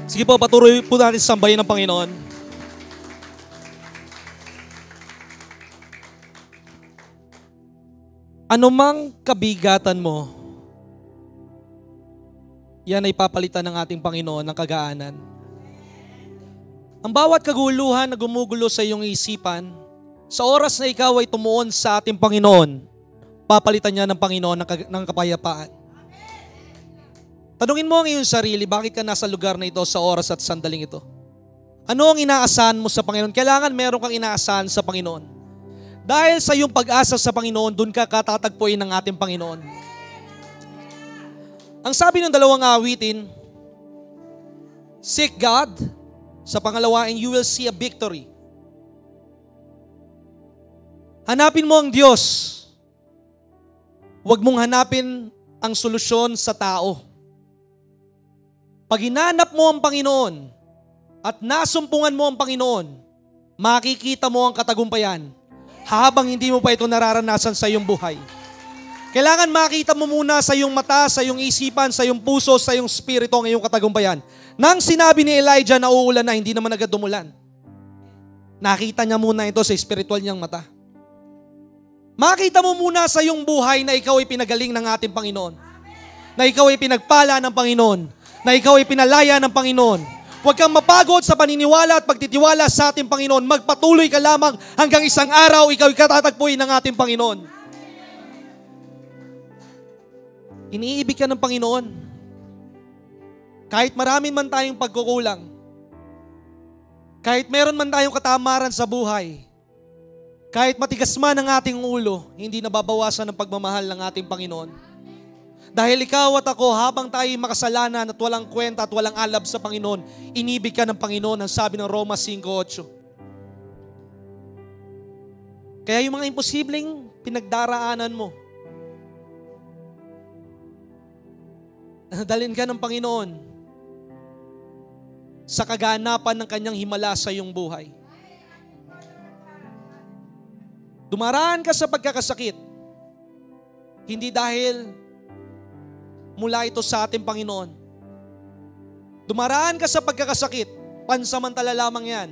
Sige po, patuloy po natin sambahin ng Panginoon. Anumang kabigatan mo, yan ay papalitan ng ating Panginoon ng kagaanan. Ang bawat kaguluhan na gumugulo sa iyong isipan, sa oras na ikaw ay tumuon sa ating Panginoon, papalitan niya ng Panginoon ng kapayapaan. Tanungin mo ang iyong sarili, bakit ka nasa lugar na ito sa oras at sandaling ito? Ano ang inaasahan mo sa Panginoon? Kailangan meron kang inaasahan sa Panginoon. Dahil sa iyong pag-asa sa Panginoon, dun ka katatagpuin ng ating Panginoon. Ang sabi ng dalawang awitin, seek God, sa pangalawa, and you will see a victory. Hanapin mo ang Diyos. Huwag mong hanapin ang solusyon sa tao. Pag hinanap mo ang Panginoon at nasumpungan mo ang Panginoon, makikita mo ang katagumpayan habang hindi mo pa ito nararanasan sa iyong buhay. Kailangan makita mo muna sa iyong mata, sa iyong isipan, sa iyong puso, sa iyong spirito ang iyong katagumpayan. Nang sinabi ni Elijah na uulan na, hindi naman agad dumulan. Nakita niya muna ito sa spiritual niyang mata. Makita mo muna sa iyong buhay na ikaw ay pinagaling ng ating Panginoon. Na ikaw ay pinagpala ng Panginoon. Na ikaw ay pinalaya ng Panginoon. Huwag kang mapagod sa paniniwala at pagtitiwala sa ating Panginoon. Magpatuloy ka lamang hanggang isang araw ikaw ay katatagpuin ng ating Panginoon. Iniibig ka ng Panginoon. Kahit marami man tayong pagkukulang, kahit meron man tayong katamaran sa buhay, kahit matigas man ang ating ulo, hindi nababawasan ang pagmamahal ng ating Panginoon. Dahil ikaw at ako, habang tayo makasalanan at walang kwenta at walang alab sa Panginoon, inibig ka ng Panginoon, ang sabi ng Roma 5:8. Kaya yung mga imposibleng pinagdaraanan mo, dalhin ka ng Panginoon sa kaganapan ng kanyang himala sa iyong buhay. Dumaraan ka sa pagkakasakit, hindi dahil mula ito sa ating Panginoon. Dumaraan ka sa pagkakasakit, pansamantala lamang yan.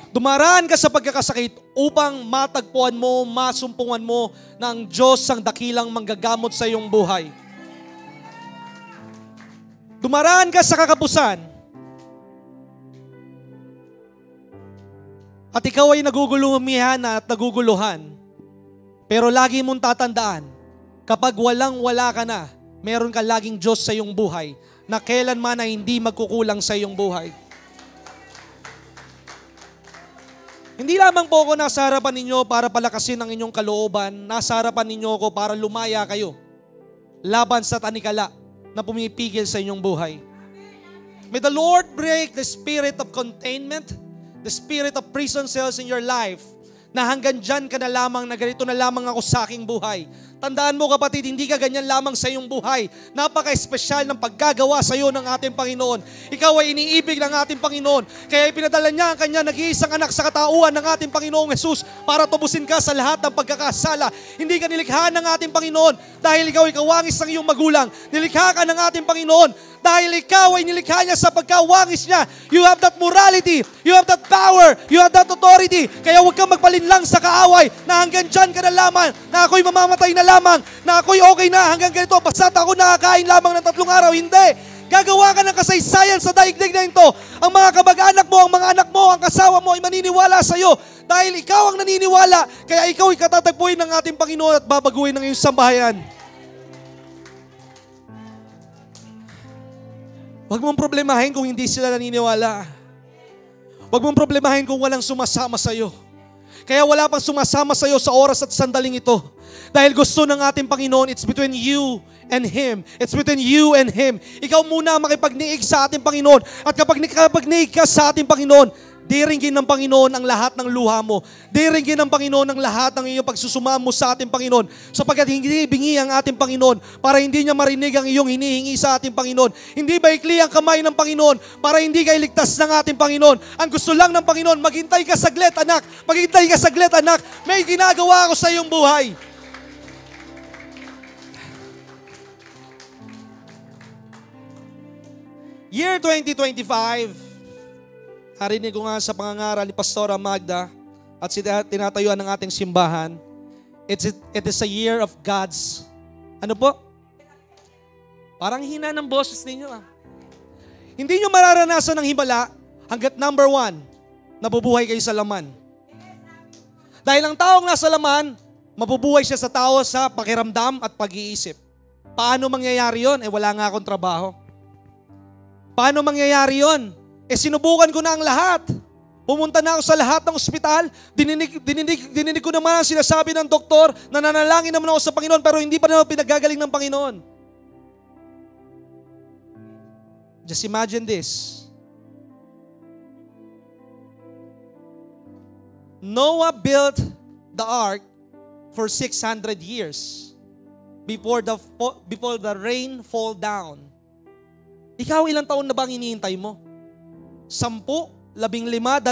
Dumaraan ka sa pagkakasakit upang matagpuan mo, masumpungan mo na ang Diyos ang dakilang manggagamot sa iyong buhay. Dumaraan ka sa kakapusan at ikaw ay naguguluhan at naguguluhan. Pero lagi mong tatandaan, kapag walang-wala ka na, meron ka laging Diyos sa iyong buhay na kailanman ay hindi magkukulang sa iyong buhay. Hindi lamang po ako nasa harapan ninyo para palakasin ang inyong kalooban, nasa harapan ninyo ako para lumaya kayo laban sa tanikala na pumipigil sa inyong buhay. May the Lord break the spirit of containment, the spirit of prison cells in your life, na hanggang dyan ka na lamang, na ganito na lamang ako sa aking buhay. Tandaan mo kapatid, hindi ka ganyan lamang sa iyong buhay. Napaka-espesyal ng paggagawa sa iyo ng ating Panginoon. Ikaw ay iniibig ng ating Panginoon. Kaya ipinadala niya ang kanyang nag-iisang anak sa katauhan ng ating Panginoong Jesus para tubusin ka sa lahat ng pagkakasala. Hindi ka nilikha ng ating Panginoon dahil ikaw ay kawangis ng iyong magulang. Nilikha ka ng ating Panginoon dahil ikaw ay nilikha niya sa pagkawangis niya. You have that morality. You have that power. You have that authority. Kaya huwag kang magpalinlang sa kaaway na hanggang dyan ka na lamang, na ako'y mamamatay na lamang, na ako'y okay na hanggang ganito, basta't ako nakakain lamang ng 3 araw. Hindi. Gagawa ka ng kasaysayan sa daigdig na ito. Ang mga kamag-anak mo, ang mga anak mo, ang kasawa mo ay maniniwala sa iyo. Dahil ikaw ang naniniwala, kaya ikaw ay katatagpuin ng ating Panginoon at babaguhin ng iyong sambahayan. Huwag mong problemahin kung hindi sila naniniwala. Huwag mong problemahin kung walang sumasama sa iyo. Kaya wala pang sumasama sa iyo sa oras at sandaling ito. Dahil gusto ng ating Panginoon, it's between you and Him. It's between you and Him. Ikaw muna makipagniig sa ating Panginoon. At kapag nakipagniig ka sa ating Panginoon, diringgin ng Panginoon ang lahat ng luha mo. Diringgin ng Panginoon ang lahat ng iyong pagsusumamo sa ating Panginoon. Sapagkat hindi bingi ang ating Panginoon para hindi niya marinig ang iyong hinihingi sa ating Panginoon. Hindi maikli ang kamay ng Panginoon para hindi ka iligtas ng ating Panginoon. Ang gusto lang ng Panginoon, maghintay ka saglit anak. Maghintay ka saglit anak. May ginagawa ako sa iyong buhay. Year 2025, narinig ko nga sa pangangaral ni Pastora Magda at tinatayuan ng ating simbahan, it is a year of God's, ano po? Parang hina ng boses ninyo ah. Hindi nyo mararanasan ng himala hanggat number 1, nabubuhay kayo sa laman. Dahil ang taong nasa laman, mabubuhay siya sa tao sa pakiramdam at pag-iisip. Paano mangyayari yon? Wala nga akong trabaho. Paano mangyayari yon? Sinubukan ko na ang lahat. Pumunta na ako sa lahat ng ospital. Dininig ko naman ang sinasabi ng doktor. Nananalangin naman ako sa Panginoon pero hindi pa rin ako pinagagaling ng Panginoon. Just imagine this. Noah built the ark for 600 years before the rain fall down. Ikaw, ilang taon na bang iniintay mo? 10, 15, 20?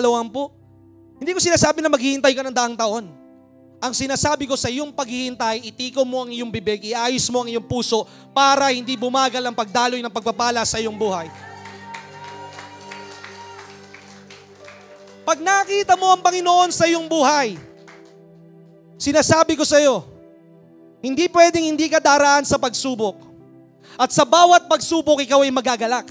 Hindi ko sinasabi na maghihintay ka ng daang taon. Ang sinasabi ko sa iyong paghihintay, itiko mo ang iyong bibig, iayos mo ang iyong puso para hindi bumagal ang pagdaloy ng pagpapala sa iyong buhay. Pag nakita mo ang Panginoon sa iyong buhay, sinasabi ko sa iyo, hindi pwedeng hindi ka daraan sa pagsubok. At sa bawat pagsubok, ikaw ay magagalak.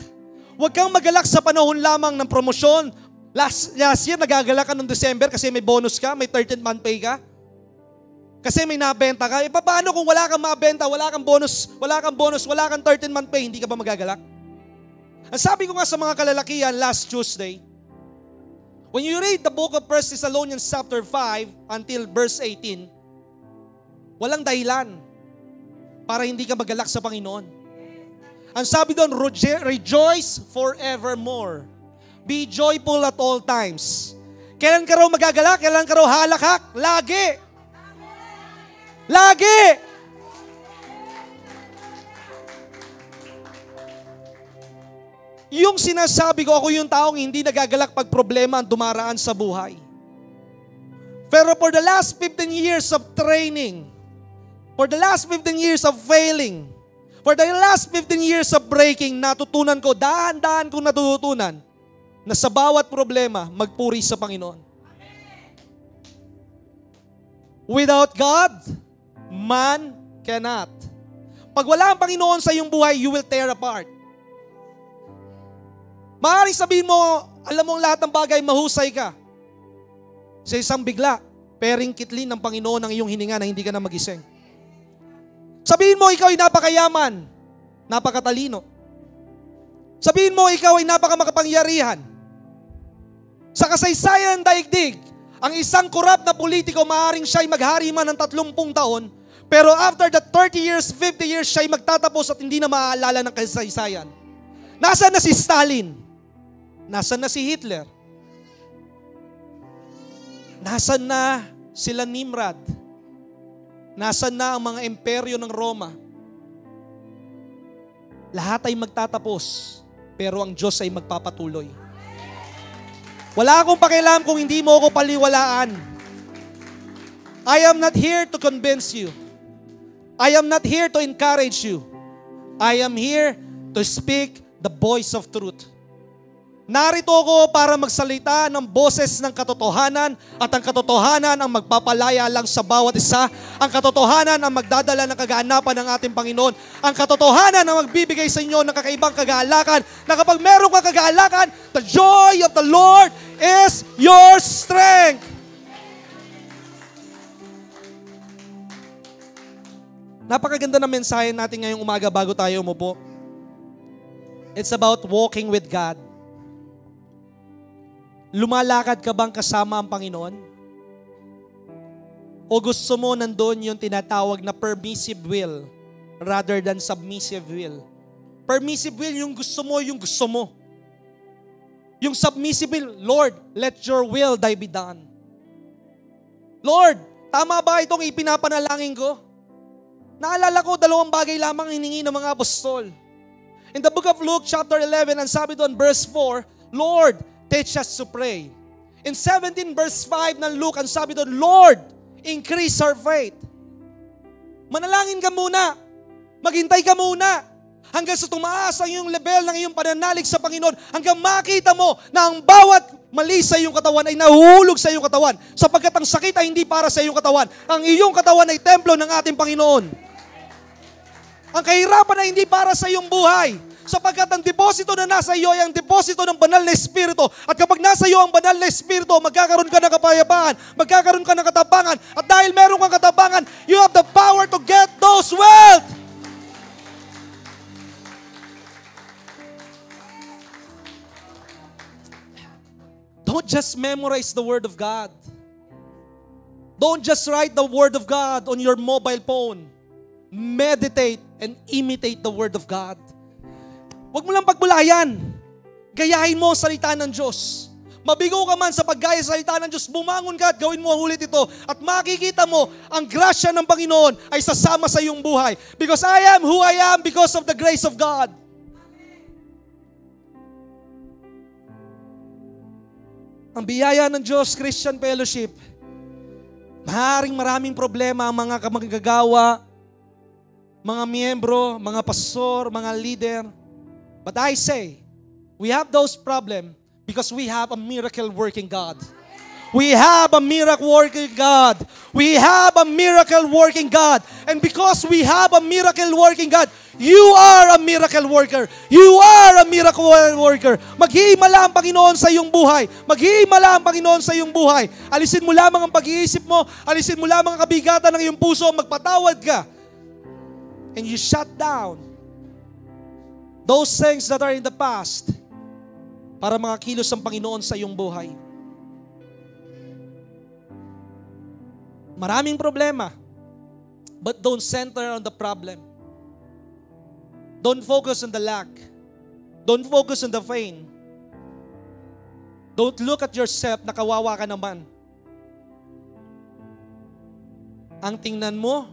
Huwag kang magalak sa panahon lamang ng promosyon. Last year, nagagalak ka noong December kasi may bonus ka, may 13th month pay ka. Kasi may nabenta ka. Paano kung wala kang mabenta, wala kang bonus, wala kang 13th month pay, hindi ka ba magagalak? Ang sabi ko nga sa mga kalalakihan last Tuesday, when you read the book of 1 Thessalonians chapter 5 until verse 18, walang dahilan para hindi ka magalak sa Panginoon. Ang sabi doon, rejoice forevermore. Be joyful at all times. Kailan ka raw magagalak? Kailan ka raw halakak? Lagi. Lagi. Yung sinasabi ko, ako yung taong hindi nagagalak pag problema ang dumaraan sa buhay. Pero for the last 15 years of training, for the last 15 years of failing, for the last 15 years of breaking, natutunan ko, dahan-dahan kong natutunan, na sa bawat problema, magpuri sa Panginoon. Without God, man cannot. Pag wala ang Panginoon sa iyong buhay, you will tear apart. Maaaring sabihin mo, alam mo lahat ng bagay, mahusay ka. Sa isang bigla, pering kitlin ng Panginoon ang iyong hininga na hindi ka na magising. Sabihin mo, ikaw ay napakayaman, napakatalino. Sabihin mo, ikaw ay napakamakapangyarihan. Sa kasaysayan ng daigdig, ang isang korap na politiko, maaaring siya ay maghari man ng 30 taon, pero after the 30 years, 50 years, siya ay magtatapos at hindi na maaalala ng kasaysayan. Nasaan na si Stalin? Nasaan na si Hitler? Nasaan na sila Nimrod? Nasaan na ang mga imperyo ng Roma? Lahat ay magtatapos, pero ang Diyos ay magpapatuloy. Wala akong pakialam kung hindi mo ako paliwalaan. I am not here to convince you. I am not here to encourage you. I am here to speak the voice of truth. Narito ako para magsalita ng boses ng katotohanan at ang katotohanan ang magpapalaya lang sa bawat isa. Ang katotohanan ang magdadala ng kaganapan ng ating Panginoon. Ang katotohanan ang magbibigay sa inyo ng kakaibang kagalakan na kapag meron kang kagalakan, the joy of the Lord is your strength. Napakaganda ng mensahe natin ngayong umaga bago tayo umupo. It's about walking with God. Lumalakad ka bang kasama ang Panginoon? O gusto mo nandun yung tinatawag na permissive will rather than submissive will? Permissive will, yung gusto mo. Yung submissive will, Lord, let your will thy be done. Lord, tama ba itong ipinapanalangin ko? Naalala ko, 2 bagay lamang hiningi ng mga apostol. In the book of Luke chapter 11, ang sabi doon, verse 4, Lord, teach us to pray. In 17 verse 5 ng Luke, ang sabi doon, Lord, increase our faith. Manalangin ka muna. Maghintay ka muna. Hanggang sa tumaas ang iyong level ng iyong pananalig sa Panginoon, hanggang makita mo na ang bawat mali sa iyong katawan ay nahuhulog sa iyong katawan. Sapagkat ang sakit ay hindi para sa iyong katawan. Ang iyong katawan ay templo ng ating Panginoon. Ang kahirapan ay hindi para sa iyong buhay. Sapagkat ang deposito na nasa iyo ay ang deposito ng banal na Espiritu. At kapag nasa iyo ang banal na Espiritu, magkakaroon ka ng kapayapaan, magkakaroon ka ng katapangan. At dahil meron kang katapangan, you have the power to get those wealth. Don't just memorize the Word of God. Don't just write the Word of God on your mobile phone. Meditate and imitate the Word of God. Huwag mo lang pagbulayan. Gayahin mo ang salita ng Diyos. Mabigo ka man sa paggaya sa salita ng Diyos, bumangon ka at gawin mo ulit ito. At makikita mo, ang grasya ng Panginoon ay sasama sa iyong buhay. Because I am who I am because of the grace of God. Ang biyaya ng Diyos, Christian Fellowship, maraming problema ang mga manggagawa, mga miyembro, mga pastor, mga leader. But I say, we have those problems because we have a miracle-working God. We have a miracle-working God. We have a miracle-working God. And because we have a miracle-working God, you are a miracle worker. You are a miracle worker. Maghihimala ang Panginoon sa iyong buhay. Maghihimala ang Panginoon sa iyong buhay. Alisin mo lamang ang pag-iisip mo. Alisin mo lamang ang kabigatan ng iyong puso. Magpatawad ka. And you shut down those things that are in the past para makakilos ang Panginoon sa iyong buhay. Maraming problema, but don't center on the problem. Don't focus on the lack. Don't focus on the pain. Don't look at yourself na kawawa ka naman. Ang tingnan mo,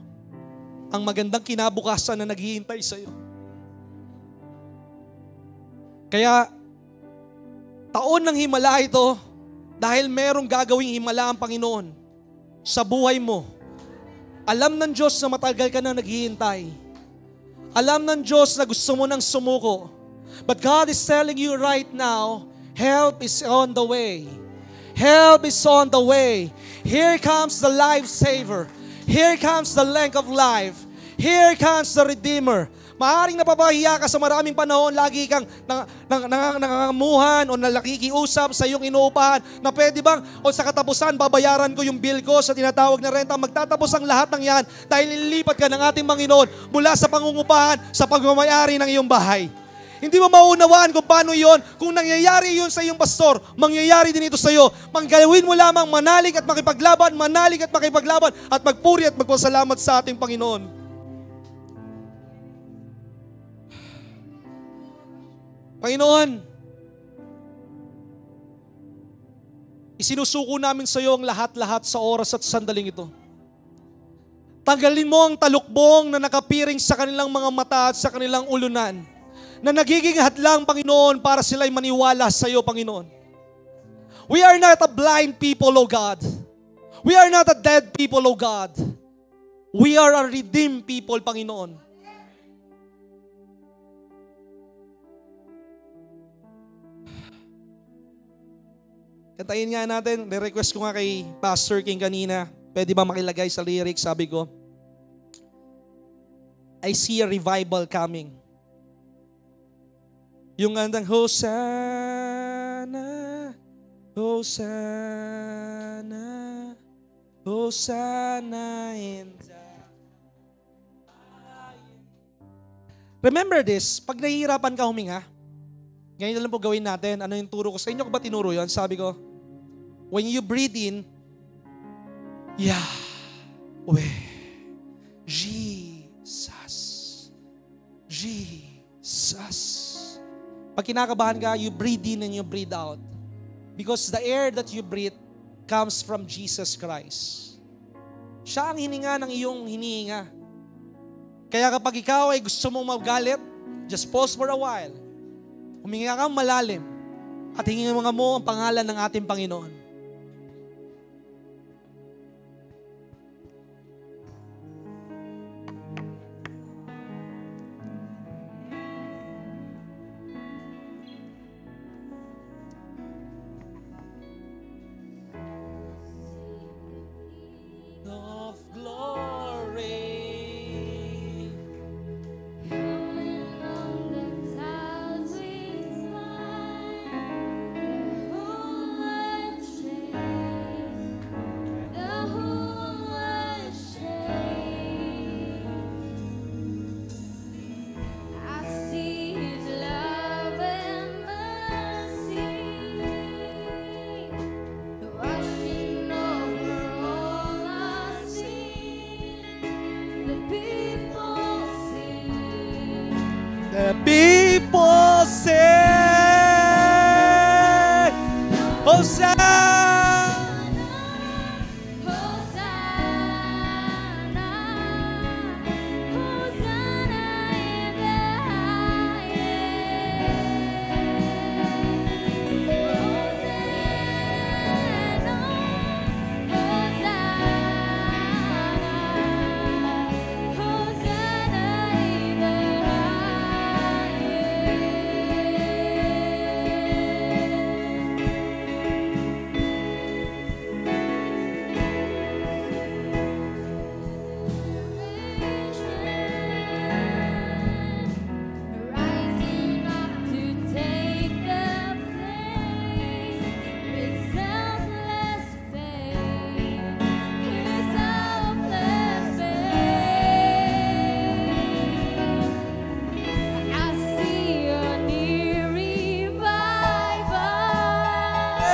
ang magandang kinabukasan na naghihintay sa iyo. Kaya, taon ng himala ito dahil merong gagawing himala ang Panginoon sa buhay mo. Alam ng Diyos na matagal ka na naghihintay. Alam ng Diyos na gusto mo nang sumuko. But God is telling you right now, help is on the way. Help is on the way. Here comes the life-saver. Here comes the length of life. Here comes the Redeemer. Maaring napapahiya ka sa maraming panahon, lagi kang nangangamuhan o nakikiusap sa iyong inuupahan na pwede bang o sa katapusan babayaran ko yung bill ko sa tinatawag na renta. Magtatapos ang lahat ng yan dahil ililipat ka ng ating Panginoon mula sa pangungupahan sa pagmamayari ng iyong bahay. Hindi mo maunawaan kung paano yon. Kung nangyayari yon sa iyong pastor, mangyayari din ito sa iyo. Manggawin mo lamang manalig at makipaglaban, at magpuri at magpasalamat sa ating Panginoon. Panginoon, isinusuko namin sa iyo ang lahat-lahat sa oras at sandaling ito. Tanggalin mo ang talukbong na nakapiring sa kanilang mga mata at sa kanilang ulunan, na nagiging hadlang, Panginoon, para sila'y maniwala sa iyo, Panginoon. We are not a blind people, O God. We are not a dead people, O God. We are a redeemed people, Panginoon. Kantayin nga natin, request ko nga kay Pastor King kanina, pwede ba makilagay sa lyrics, sabi ko, I see a revival coming. Yung andang, Hosanna, Hosanna, Hosanna in the... Remember this, pag nahihirapan ka huminga, ganyan na lang po gawin natin. Ano yung turo ko? Sa inyo ko ba tinuro yun? Sabi ko, when you breathe in, Yahweh, Jesus, Jesus. Pag kinakabahan ka, you breathe in and you breathe out. Because the air that you breathe comes from Jesus Christ. Siya ang hininga ng iyong hinihinga. Kaya kapag ikaw ay gusto mong magalit, just pause for a while. Huminga kang malalim at hingin mo ang pangalan ng ating Panginoon.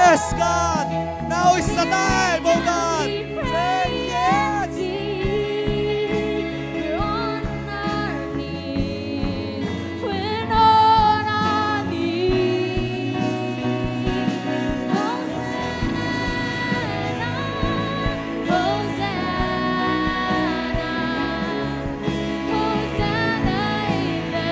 Yes, God. Now is the time, oh God. Say yes. We're on our knees. We're on our knees. Hosanna, Hosanna, Hosanna in the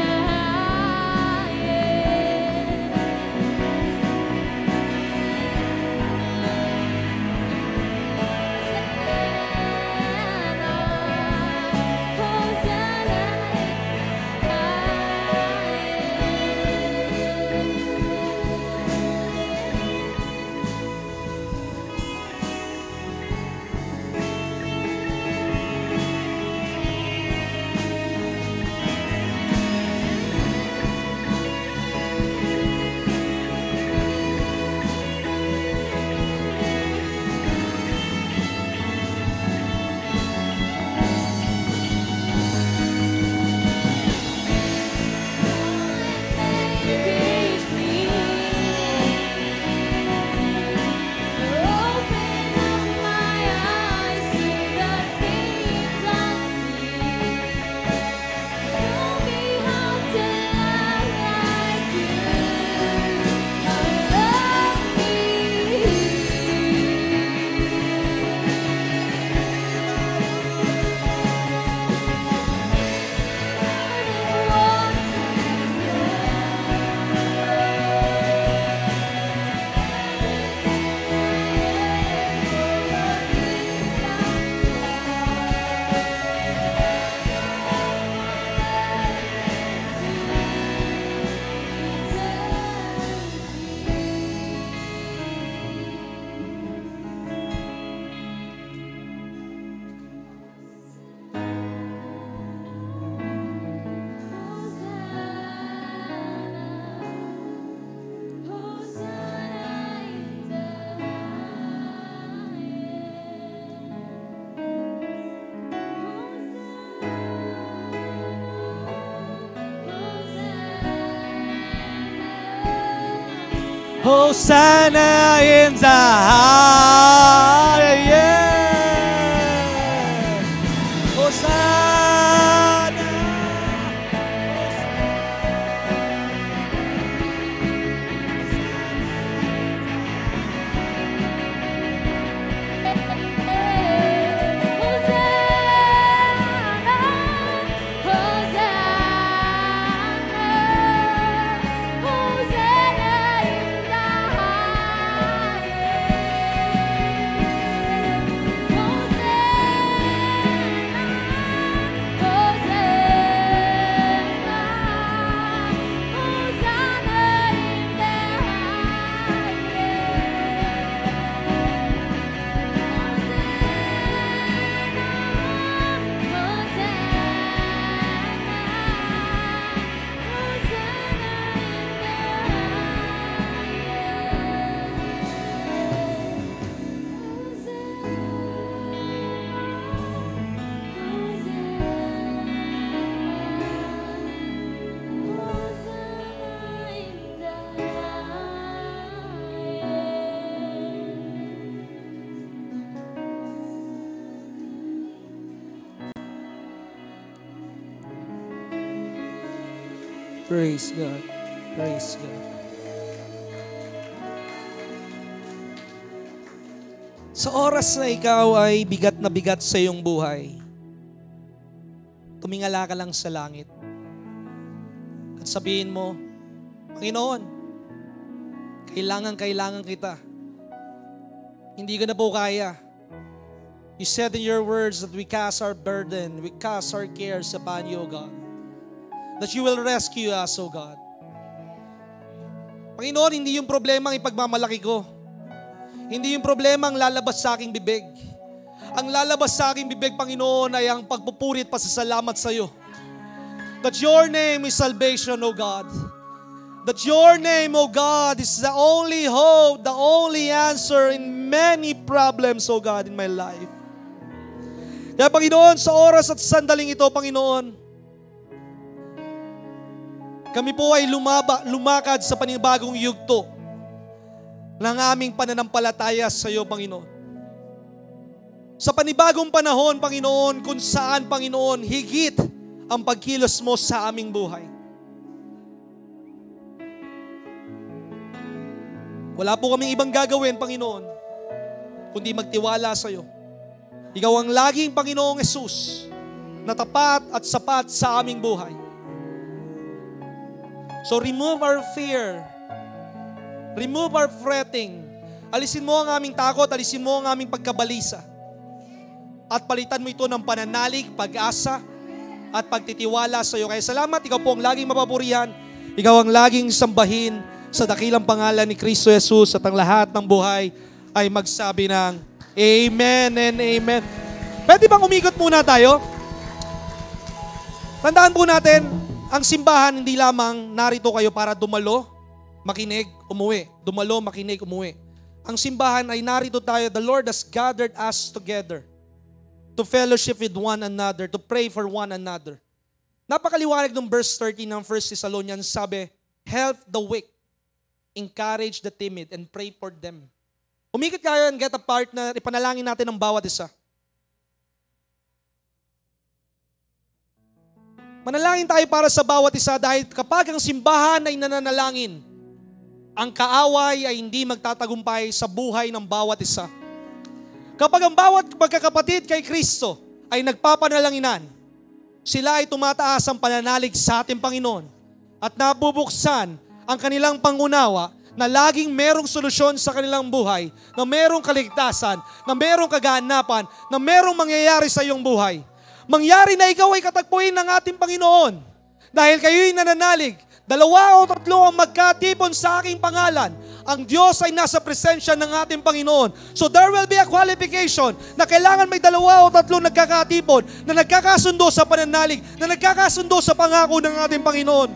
Hosanna in the highest. Hosanna. Praise God. Praise God. Sa oras na ikaw ay bigat na bigat sa iyong buhay, tumingala ka lang sa langit at sabihin mo, Panginoon, kailangan kita. Hindi ko na po kaya. You said in your words that we cast our burden, we cast our cares upon you, O God. That you will rescue us, O God. Panginoon, hindi yung problema ang ipagmamalaki ko. Hindi yung problema ang lalabas sa aking bibig. Ang lalabas sa aking bibig, Panginoon, ay ang pagpupurit pa sa salamat sa iyo. That your name is salvation, O God. That your name, O God, is the only hope, the only answer in many problems, O God, in my life. Kaya Panginoon, sa oras at sandaling ito, Panginoon, kami po ay lumakad sa panibagong yugto ng aming pananampalataya sa iyo, Panginoon. Sa panibagong panahon, Panginoon, kung saan, Panginoon, higit ang pagkilos mo sa aming buhay. Wala po kaming ibang gagawin, Panginoon, kundi magtiwala sa iyo. Ikaw ang laging Panginoong Hesus na tapat at sapat sa aming buhay. So remove our fear. Remove our fretting. Alisin mo ang aming takot, alisin mo ang aming pagkabalisa. At palitan mo ito ng pananalig, pag-asa, at pagtitiwala sa iyo. Kaya salamat, ikaw po ang laging mapapurihan. Ikaw ang laging sambahin sa dakilang pangalan ni Kristo Jesus at ang lahat ng buhay ay magsabi ng Amen and Amen. Pwede bang umikot muna tayo? Tandaan po natin, ang simbahan hindi lamang narito kayo para dumalo, makinig, umuwi. Dumalo, makinig, umuwi. Ang simbahan ay narito tayo. The Lord has gathered us together to fellowship with one another, to pray for one another. Napakaliwanag ng verse 13 ng 1 Thessalonians, sabi, help the weak, encourage the timid, and pray for them. Umikot kayo and get a partner, ipanalangin natin ang bawat isa. Manalangin tayo para sa bawat isa dahil kapag ang simbahan ay nananalangin, ang kaaway ay hindi magtatagumpay sa buhay ng bawat isa. Kapag ang bawat magkakapatid kay Kristo ay nagpapanalanginan, sila ay tumataas ang pananalig sa ating Panginoon at nabubuksan ang kanilang pangunawa na laging merong solusyon sa kanilang buhay, na merong kaligtasan, na merong kaganapan, na merong mangyayari sa iyong buhay. Mangyari na ikaw ay katagpuin ng ating Panginoon dahil kayo'y nananalig. 2 o 3 ang magkatipon sa aking pangalan, ang Diyos ay nasa presensya ng ating Panginoon. So there will be a qualification na kailangan may 2 o 3 nagkakatipon na nagkakasundo sa pananalig, na nagkakasundo sa pangako ng ating Panginoon.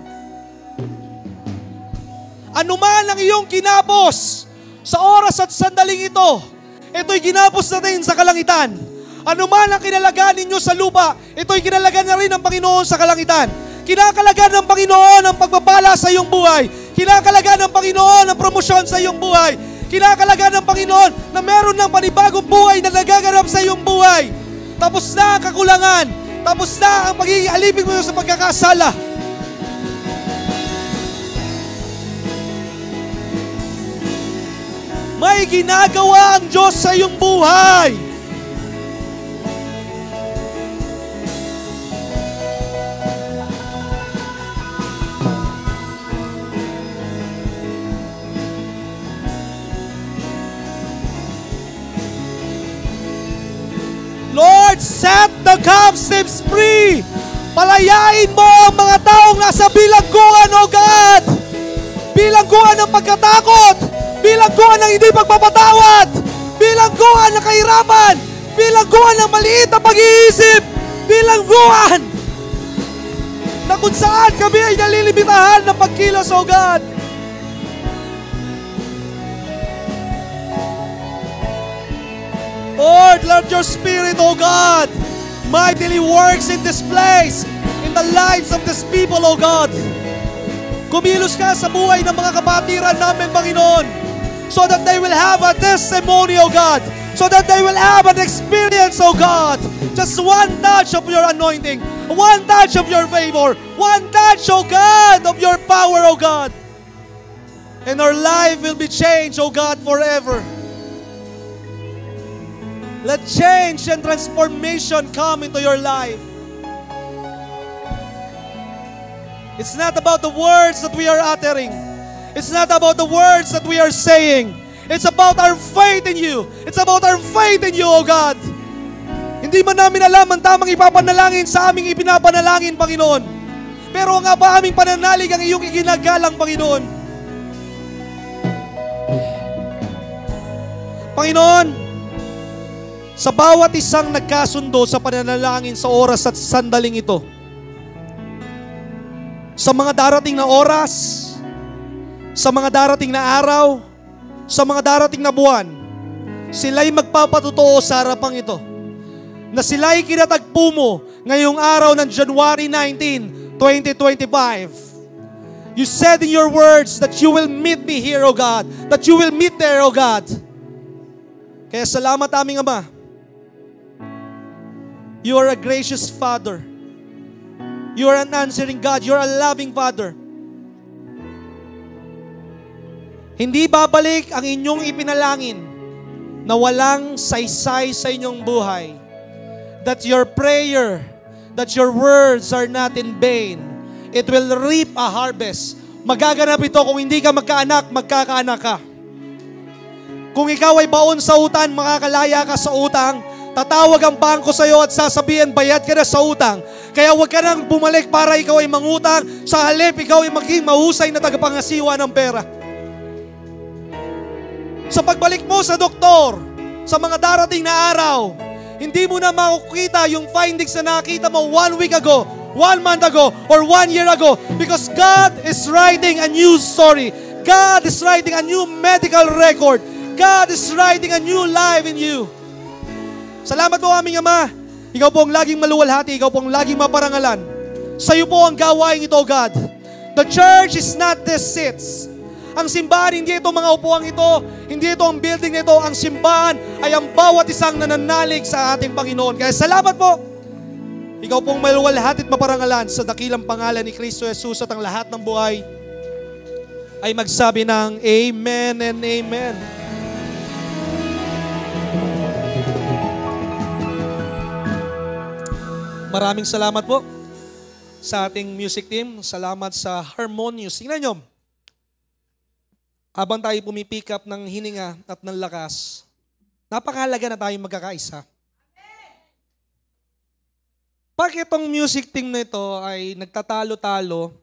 Ano man ang iyong kinapos sa oras at sandaling ito, ito'y ginapos natin sa kalangitan. Ano man ang kinalagaan ninyo sa lupa, ito'y kinalagaan na rin ng Panginoon sa kalangitan. Kinakalagaan ng Panginoon ang pagpapala sa iyong buhay. Kinakalagaan ng Panginoon ang promosyon sa iyong buhay. Kinakalagaan ng Panginoon na meron ng panibagong buhay na nagaganap sa iyong buhay. Tapos na ang kakulangan. Tapos na ang pagiging alipin mo sa pagkakasala. May ginagawa ang Diyos sa iyong buhay. Lord, set the captives free. Palayain mo ang mga taong nasa bilangguan, O God. Bilangguan ng pagkatakot. Bilangguan ng hindi pagpapatawad. Bilangguan ng kahirapan. Bilangguan ng maliit na pag-iisip. Bilangguan na kung saan kami ay nalilimitahan ng pagkilos, O God. Lord, let your Spirit, O God, mightily works in this place, in the lives of these people, O God. Kumilos ka sa buhay ng mga kapatiran namin, Panginoon, so that they will have a testimony, O God, so that they will have an experience, O God. Just one touch of your anointing, one touch of your favor, one touch, O God, of your power, O God. And our life will be changed, O God, forever. Let change and transformation come into your life. It's not about the words that we are uttering. It's not about the words that we are saying. It's about our faith in you. It's about our faith in you, O God. Hindi man namin alam ang tamang ipapanalangin sa aming ipinapanalangin, Panginoon. Pero nga ba aming pananalig ang iyong iginagalang, Panginoon? Panginoon, sa bawat isang nagkasundo sa pananalangin sa oras at sandaling ito, sa mga darating na oras, sa mga darating na araw, sa mga darating na buwan, sila'y magpapatotoo sa harapang ito na sila'y kinatagpo mo ngayong araw ng January 19, 2025. You said in your words that you will meet me here, O God, that you will meet there, O God. Kaya salamat aming Ama. You are a gracious Father. You are an answering God. You are a loving Father. Hindi babalik ang inyong ipinalangin na walang saysay sa inyong buhay. That your prayer, that your words are not in vain. It will reap a harvest. Magaganap ito kung hindi ka magkaanak, magkakaanak ka. Kung ikaw ay baon sa utang, makakalaya ka sa utang. Tatawag ang bangko sa iyo at sasabihin, bayad ka na sa utang. Kaya huwag ka nang bumalik para ikaw ay mangutang. Sa halip, ikaw ay maging mahusay na tagapangasiwa ng pera. Sa pagbalik mo sa doktor, sa mga darating na araw, hindi mo na makukita yung findings na nakita mo 1 week ago, 1 month ago, or 1 year ago. Because God is writing a new story. God is writing a new medical record. God is writing a new life in you. Salamat po aming Ama. Ikaw po ang laging maluwalhati. Ikaw po ang laging maparangalan. Sa iyo po ang gawain ito, God. The church is not these seats. Ang simbahan, hindi ito mga upuan ito. Hindi ito ang building nito. Ang simbahan ay ang bawat isang nananalig sa ating Panginoon. Kaya salamat po. Ikaw pong maluwalhati at maparangalan sa dakilang pangalan ni Kristo Jesus at ang lahat ng buhay ay magsabi ng Amen and Amen. Maraming salamat po sa ating music team. Salamat sa Harmonious. Tingnan nyo, habang tayo pumipick up ng hininga at ng lakas, napakahalaga na tayo magkakaisa. Pag itong music team na ito ay nagtatalo-talo,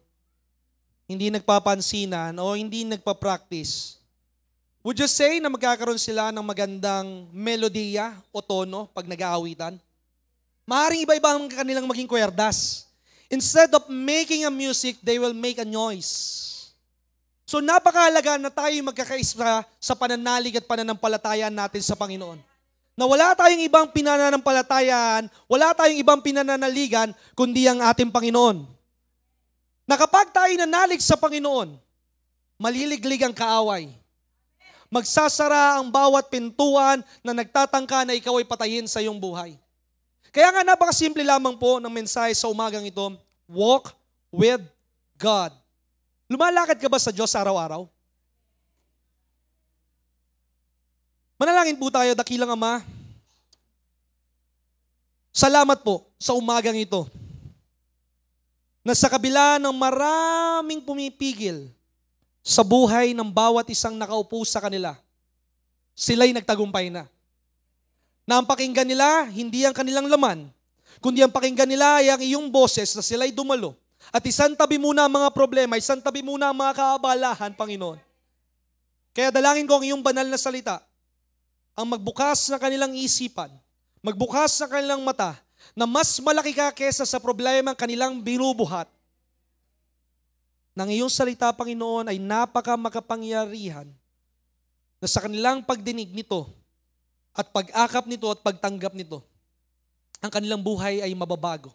hindi nagpapansinan o hindi nagpa-practice, would you say na magkakaroon sila ng magandang melodiya o tono pag nag-aawitan? Maaaring iba-iba ang kanilang maging kwerdas. Instead of making a music, they will make a noise. So napakahalaga na tayo magkakaisa sa pananalig at pananampalatayaan natin sa Panginoon. Na wala tayong ibang pinananampalatayaan, wala tayong ibang pinananaligan, kundi ang ating Panginoon. Na kapag tayo nanalig sa Panginoon, maliliglig ang kaaway. Magsasara ang bawat pintuan na nagtatangka na ikaw ay patayin sa iyong buhay. Kaya nga napakasimple lamang po ng mensahe sa umagang ito, walk with God. Lumalakad ka ba sa Diyos araw-araw? Manalangin po tayo, dakilang Ama. Salamat po sa umagang ito na sa kabila ng maraming pumipigil sa buhay ng bawat isang nakaupo sa kanila, sila'y nagtagumpay na. Na ang pakinggan nila, hindi ang kanilang laman, kundi ang pakinggan nila ay ang iyong boses na sila'y dumalo. At isantabi muna ang mga problema, isantabi muna ang mga kaabalahan, Panginoon. Kaya dalangin ko ang iyong banal na salita, ang magbukas na kanilang isipan, magbukas na kanilang mata, na mas malaki ka kesa sa problema ang kanilang binubuhat. Nang iyong salita, Panginoon, ay napaka makapangyarihan na sa kanilang pagdinig nito, at pag-akap nito at pagtanggap nito, ang kanilang buhay ay mababago.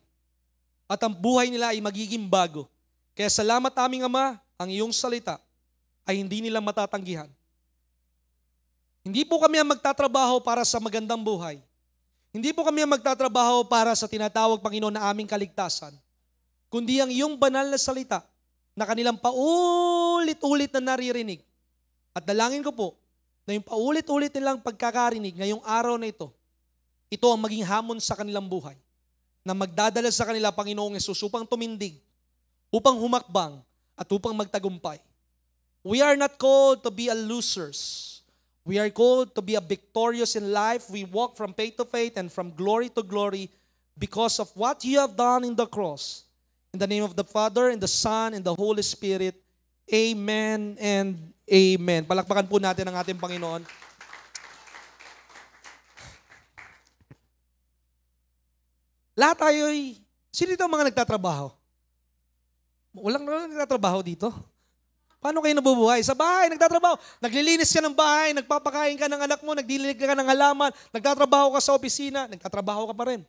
At ang buhay nila ay magiging bago. Kaya salamat aming Ama, ang iyong salita ay hindi nila matatanggihan. Hindi po kami ang magtatrabaho para sa magandang buhay. Hindi po kami ang magtatrabaho para sa tinatawag, Panginoon, na aming kaligtasan. Kundi ang iyong banal na salita na kanilang paulit-ulit na naririnig. At dalangin ko po, na yung paulit-ulit nilang pagkakarinig ngayong araw na ito, ito ang maging hamon sa kanilang buhay na magdadala sa kanila, Panginoong Yesus, upang tumindig, upang humakbang, at upang magtagumpay. We are not called to be a losers. We are called to be a victorious in life. We walk from faith to faith and from glory to glory because of what you have done in the cross. In the name of the Father, and the Son, and the Holy Spirit. Amen and amen. Palakpakan po natin ang ating Panginoon. Lahat tayo'y, sino dito ang mga nagtatrabaho? Walang nagtatrabaho dito? Paano kayo nabubuhay? Sa bahay, nagtatrabaho. Naglilinis ka ng bahay, nagpapakain ka ng anak mo, nagdilig ka ng halaman, nagtatrabaho ka sa opisina, nagtatrabaho ka pa rin.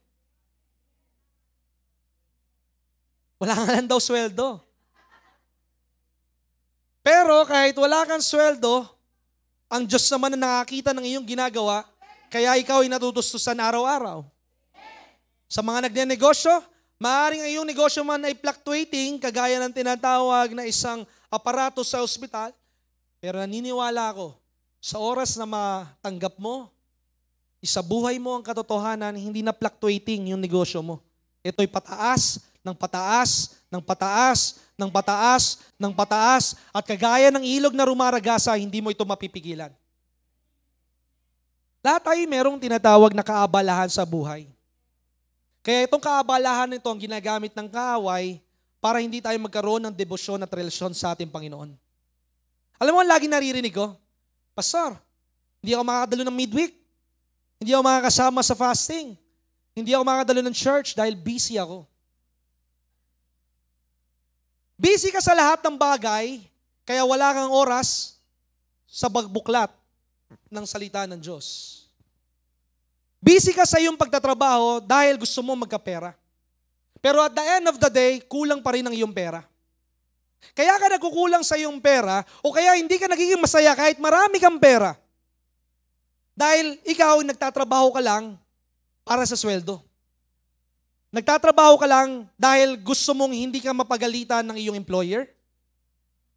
Wala nga lang daw sweldo. Pero kahit wala kang sweldo, ang Diyos naman na nakakita ng iyong ginagawa, kaya ikaw ay natutustusan araw-araw. Sa mga nagnenegosyo, maaaring ang iyong negosyo man ay fluctuating, kagaya ng tinatawag na isang aparato sa ospital, pero naniniwala ako, sa oras na matanggap mo, isabuhay mo ang katotohanan, hindi na fluctuating yung negosyo mo. Ito'y pataas, ng pataas, ng pataas, ng pataas, ng pataas, at kagaya ng ilog na rumaragasa, hindi mo ito mapipigilan. Lahat tayo merong tinatawag na kaabalahan sa buhay. Kaya itong kaabalahan nito ang ginagamit ng kaaway para hindi tayo magkaroon ng debosyon at relasyon sa ating Panginoon. Alam mo, lagi naririnig ko, Pastor, hindi ako makakadalo ng midweek. Hindi ako makakasama sa fasting. Hindi ako makakadalo ng church dahil busy ako. Busy ka sa lahat ng bagay, kaya wala kang oras sa pagbuklat ng salita ng Diyos. Busy ka sa iyong pagtatrabaho dahil gusto mo magkapera. Pero at the end of the day, kulang pa rin ang iyong pera. Kaya ka nagkukulang sa iyong pera o kaya hindi ka nagiging masaya kahit marami kang pera. Dahil ikaw nagtatrabaho ka lang para sa sweldo. Nagtatrabaho ka lang dahil gusto mong hindi ka mapagalitan ng iyong employer.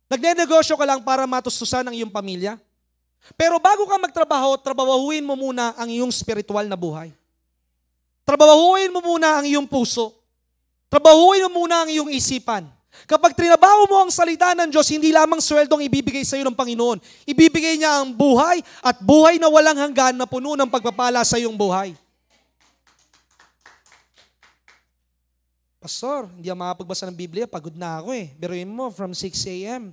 Nagnenegosyo ka lang para matustusan ang iyong pamilya. Pero bago ka magtrabaho, trabahuin mo muna ang iyong spiritual na buhay. Trabahuin mo muna ang iyong puso. Trabahuin mo muna ang iyong isipan. Kapag trinabaho mo ang salita ng Diyos, hindi lamang sweldong ibibigay sa iyo ng Panginoon. Ibibigay niya ang buhay at buhay na walang hanggan na puno ng pagpapala sa iyong buhay. Pastor, hindi ako makapagbasa ng Biblia, pagod na ako eh. Biruin mo, from 6 a.m.,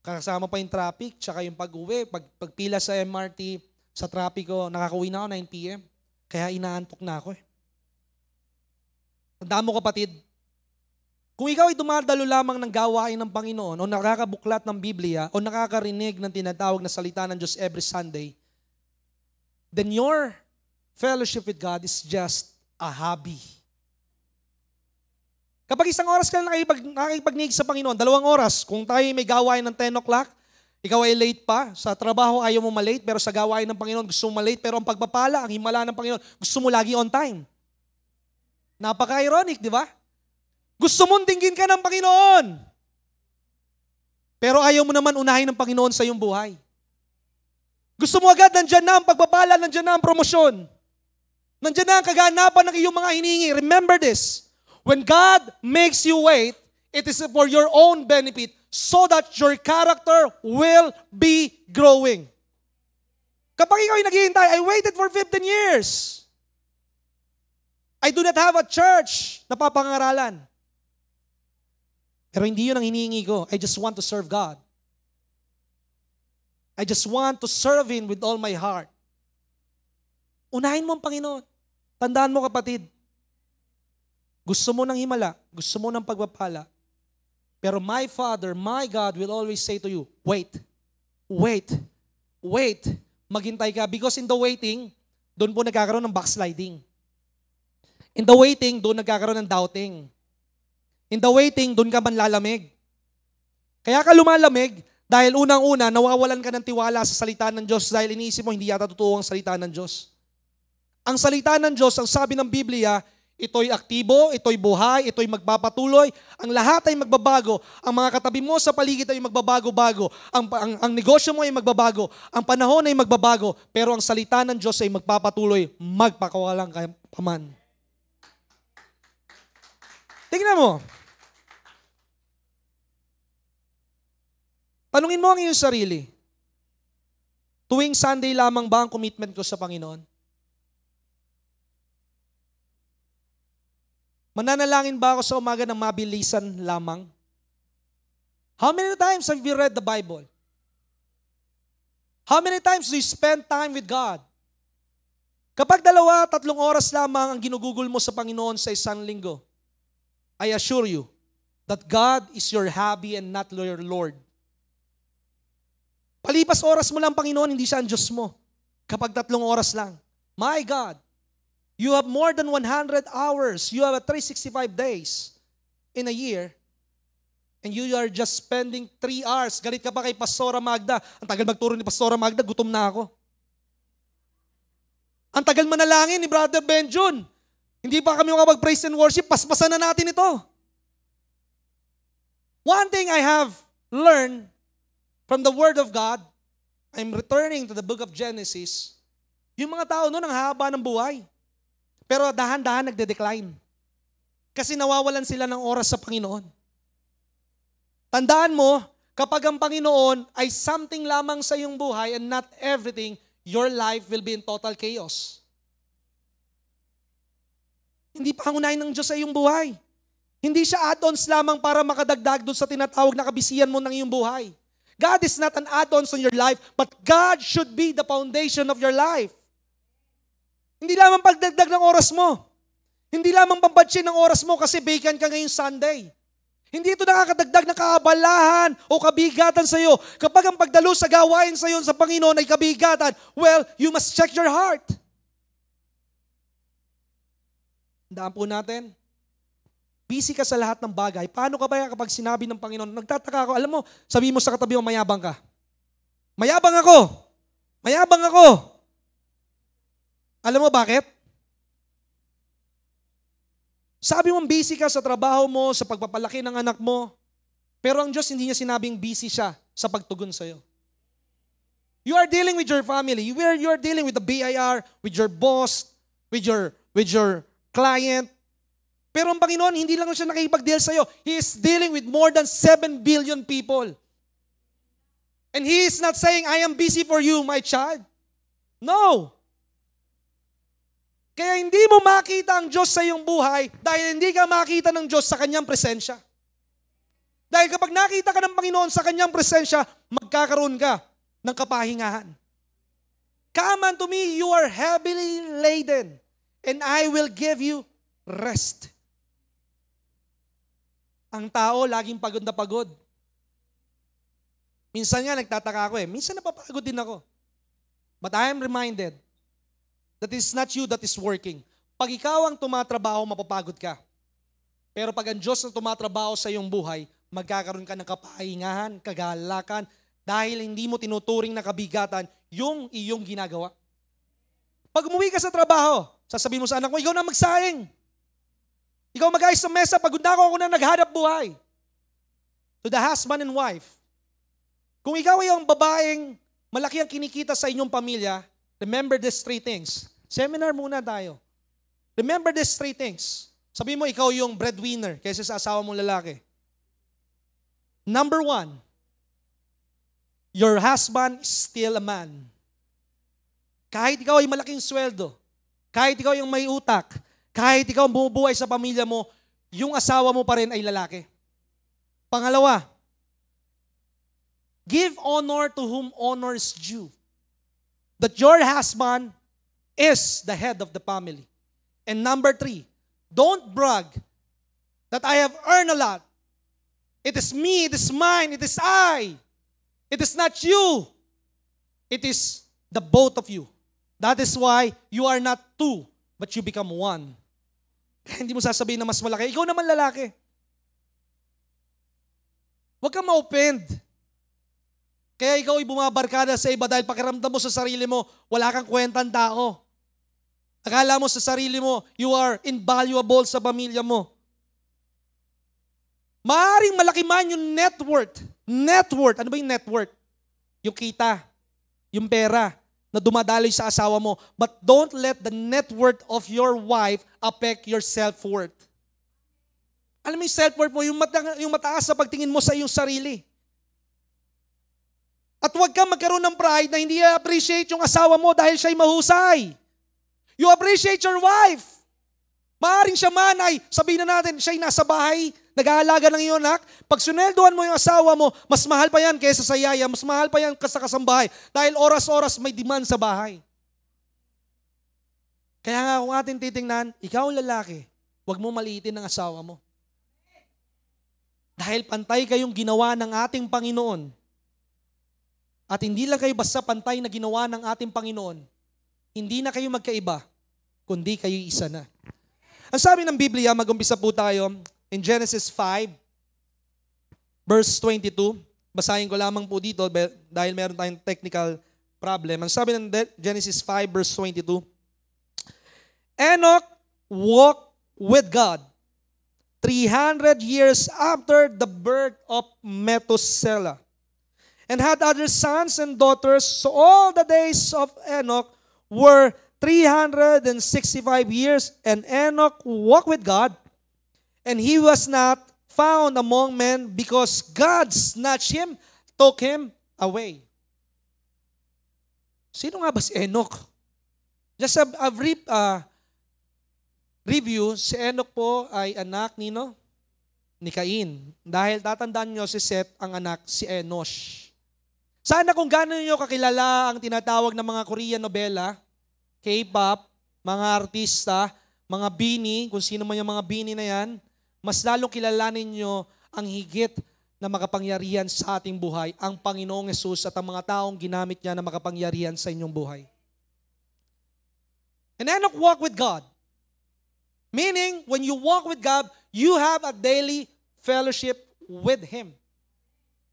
kasama pa yung traffic, tsaka yung pag-uwi, pagpila sa MRT, sa trapiko, nakakauwi na ako 9 p.m. Kaya inaantok na ako eh. Tandaan mo kapatid, kung ikaw ay dumadalo lamang ng gawain ng Panginoon o nakakabuklat ng Biblia o nakakarinig ng tinatawag na salita ng Diyos every Sunday, then your fellowship with God is just a hobby. Kapag isang oras ka na nakikipagnig sa Panginoon, 2 oras, kung tayo may gawain ng 10 o'clock, ikaw ay late pa, sa trabaho ayaw mo malate, pero sa gawain ng Panginoon gusto mo malate, pero ang pagpapala, ang himala ng Panginoon, gusto mo lagi on time. Napaka-ironic, di ba? Gusto mong dinggin ka ng Panginoon, pero ayaw mo naman unahin ng Panginoon sa iyong buhay. Gusto mo agad, nandyan na ang pagpapala, nandyan na ang promosyon. Nandyan na ang kaganapan ng iyong mga hiningi. Remember this. When God makes you wait, it is for your own benefit so that your character will be growing. Kapag ikaw ay naghihintay, I waited for 15 years. I do not have a church na papangaralan. Pero hindi yun ang hinihingi ko. I just want to serve God. I just want to serve Him with all my heart. Unahin mo ang Panginoon. Tandaan mo kapatid, gusto mo ng himala, gusto mo ng pagpapala, pero my Father, my God will always say to you, wait, wait, wait. Maghintay ka because in the waiting, doon po nagkakaroon ng backsliding. In the waiting, doon nagkakaroon ng doubting. In the waiting, doon ka manlalamig. Kaya ka lumalamig dahil unang-una, nawawalan ka ng tiwala sa salita ng Diyos dahil iniisip mo hindi yata totoo ang salita ng Diyos. Ang salita ng Diyos, ang sabi ng Biblia, ito'y aktibo, ito'y buhay, ito'y magpapatuloy. Ang lahat ay magbabago. Ang mga katabi mo sa paligid ay magbabago-bago. Ang negosyo mo ay magbabago. Ang panahon ay magbabago. Pero ang salita ng Diyos ay magpapatuloy, magpakawalang paman. Tingnan mo. Tanungin mo ang iyong sarili. Tuwing Sunday lamang ba ang commitment ko sa Panginoon? Mananalangin ba ako sa umaga ng mabilisan lamang? How many times have you read the Bible? How many times do you spend time with God? Kapag 2-3 oras lamang ang ginugugol mo sa Panginoon sa isang linggo, I assure you that God is your hobby and not your Lord. Palipas oras mo lang, Panginoon, hindi siya ang Diyos mo. Kapag 3 oras lang. My God, you have more than 100 hours. You have 365 days in a year. And you are just spending 3 hours. Galit ka pa kay Pastora Magda. Ang tagal magturo ni Pastora Magda, gutom na ako. Ang tagal manalangin ni Brother Benjun. Hindi pa kami makapag-praise and worship, paspasan na natin ito. One thing I have learned from the Word of God, I'm returning to the book of Genesis, yung mga tao noon ang haba ng buhay. Pero dahan-dahan nagde-decline. Kasi nawawalan sila ng oras sa Panginoon. Tandaan mo, kapag ang Panginoon ay something lamang sa iyong buhay and not everything, your life will be in total chaos. Hindi pangunahin ng Diyos sa iyong buhay. Hindi siya add-ons lamang para makadagdag doon sa tinatawag na kabisihan mo ng iyong buhay. God is not an add-ons on your life, but God should be the foundation of your life. Hindi lamang pagdagdag ng oras mo. Hindi lamang pambatsin ng oras mo kasi vacant ka ngayong Sunday. Hindi ito nakakadagdag ng kaabalahan o kabigatan sa iyo. Kapag ang pagdalo sa gawain sa iyo sa Panginoon ay kabigatan, well, you must check your heart. Tandaan po natin, busy ka sa lahat ng bagay. Paano ka ba kapag sinabi ng Panginoon, nagtataka ako, alam mo, sabi mo sa katabi mo, mayabang ka. Mayabang ako. Mayabang ako. Alam mo bakit? Sabi mo busy ka sa trabaho mo, sa pagpapalaki ng anak mo, pero ang Diyos hindi niya sinabing busy siya sa pagtugon sa iyo. You are dealing with your family. You are dealing with the BIR, with your boss, with your client. Pero ang Panginoon, hindi lang siya nakikipag-deal sa iyo. He is dealing with more than 7 billion people. And He is not saying, I am busy for you, my child. No. Kaya hindi mo makita ang Diyos sa iyong buhay dahil hindi ka makita ng Diyos sa Kanyang presensya. Dahil kapag nakita ka ng Panginoon sa Kanyang presensya, magkakaroon ka ng kapahingahan. Come unto me, you are heavily laden, and I will give you rest. Ang tao, laging pagod na pagod. Minsan nga, nagtataka ako minsan napapagod din ako. But I am reminded that it's not you that is working. Pag ikaw ang tumatrabaho, mapapagod ka. Pero pag ang Diyos na tumatrabaho sa iyong buhay, magkakaroon ka ng kapahingahan, kagalakan, dahil hindi mo tinuturing na kabigatan yung iyong ginagawa. Pag umuwi ka sa trabaho, sasabihin mo sa anak mo, ikaw na magsaing. Ikaw mag-ayos sa mesa, pagod na ako na naghanap buhay. To the husband and wife, kung ikaw ay ang babaeng malaki ang kinikita sa inyong pamilya, remember these 3 things. Seminar muna tayo. Remember these 3 things. Sabi mo, ikaw yung breadwinner kaysa sa asawa mong lalaki. Number 1, your husband is still a man. Kahit ikaw ay malaking sweldo, kahit ikaw yung may utak, kahit ikaw bumubuhay sa pamilya mo, yung asawa mo pa rin ay lalaki. Pangalawa, give honor to whom honor is due. That your husband is the head of the family. And number 3, don't brag that I have earned a lot. It is me, it is mine, it is I. It is not you. It is the both of you. That is why you are not 2, but you become 1. Kaya hindi mo sasabihin na mas malaki. Ikaw naman lalaki. Huwag kang ma-offend. Kaya ikaw ay bumabarkada sa iba dahil pakiramdam mo sa sarili mo, wala kang kwentang tao. Akala mo sa sarili mo, you are invaluable sa pamilya mo. Maaring malaki man yung net worth. Net worth. Ano ba yung net worth? Yung kita, yung pera na dumadaloy sa asawa mo. But don't let the net worth of your wife affect your self-worth. Alam mo yung self-worth mo, yung mataas sa pagtingin mo sa iyong sarili. At huwag kang magkaroon ng pride na hindi appreciate yung asawa mo dahil siya'y mahusay. You appreciate your wife. Maaring siya man ay, sabihin na natin, siya'y nasa bahay, nag-aalaga ng iyong anak. Pag suneldohan mo yung asawa mo, mas mahal pa yan kaysa sa yaya, mas mahal pa yan sa kasambahay. Dahil oras-oras may demand sa bahay. Kaya nga kung atin titingnan, ikaw lalaki, huwag mo maliitin ang asawa mo. Dahil pantay kayong ginawa ng ating Panginoon. At hindi lang kayo basta pantay na ginawa ng ating Panginoon. Hindi na kayo magkaiba, kundi kayo isa na. Ang sabi ng Biblia, mag-umpisa po tayo in Genesis 5, verse 22. Basahin ko lamang po dito dahil meron tayong technical problem. Ang sabi ng Genesis 5, verse 22. Enoch walked with God 300 years after the birth of Methuselah, and had other sons and daughters. So all the days of Enoch were 365 years, and Enoch walked with God, and he was not found among men because God snatched him, took him away. Sino nga ba si Enoch? Just a brief review, si Enoch po ay anak ni Cain. Dahil tatandaan nyo si Seth ang anak si Enosh. Sana kung gano'n nyo kakilala ang tinatawag ng mga Korean novela, K-pop, mga artista, mga bini, kung sino man yung mga bini na yan, mas lalong kilalanin nyo ang higit na makapangyarihan sa ating buhay, ang Panginoong Yesus at ang mga taong ginamit niya na makapangyarihan sa inyong buhay. And Enoch walked with God. Meaning, when you walk with God, you have a daily fellowship with Him.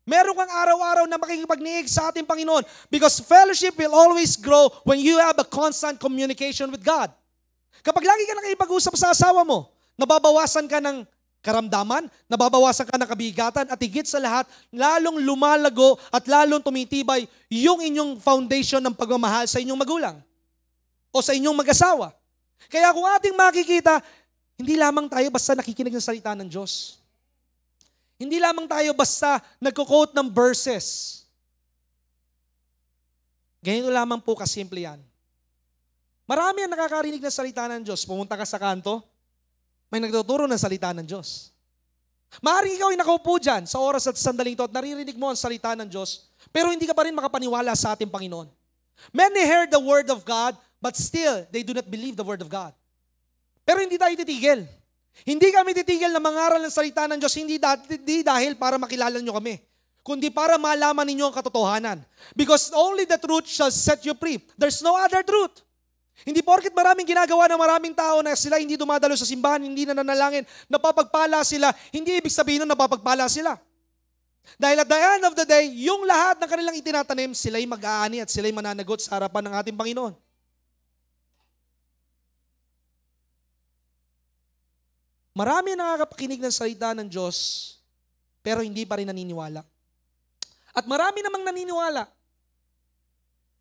Meron kang araw-araw na makikipagniig sa ating Panginoon because fellowship will always grow when you have a constant communication with God. Kapag lagi ka nakikipag-usap sa asawa mo, nababawasan ka ng karamdaman, nababawasan ka ng kabigatan, at higit sa lahat, lalong lumalago at lalong tumitibay yung inyong foundation ng pagmamahal sa inyong magulang o sa inyong mag-asawa. Kaya kung ating makikita, hindi lamang tayo basta nakikinig ng salita ng Diyos. Hindi lamang tayo basta nagko-quote ng verses. Ganito lamang po kasimple yan. Marami ang nakakarinig ng salita ng Diyos. Pumunta ka sa kanto, may nagtuturo ng salita ng Diyos. Maaaring ikaw ay nakaupo dyan sa oras at sandaling ito at naririnig mo ang salita ng Diyos, pero hindi ka pa rin makapaniwala sa ating Panginoon. Many heard the word of God, but still, they do not believe the word of God. Pero hindi tayo titigil. Hindi kami titigil na mangaral ng salita ng Diyos, hindi dahil para makilala nyo kami, kundi para malaman ninyo ang katotohanan. Because only the truth shall set you free. There's no other truth. Hindi porket maraming ginagawa ng maraming tao na sila hindi dumadalo sa simbahan, hindi na nanalangin, napapagpala sila, hindi ibig sabihin nun napapagpala sila. Dahil at the end of the day, yung lahat ng kanilang itinatanim, sila'y mag-aani at sila'y mananagot sa harapan ng ating Panginoon. Marami ang nakakapakinig ng salita ng Diyos, pero hindi pa rin naniniwala. At marami namang naniniwala,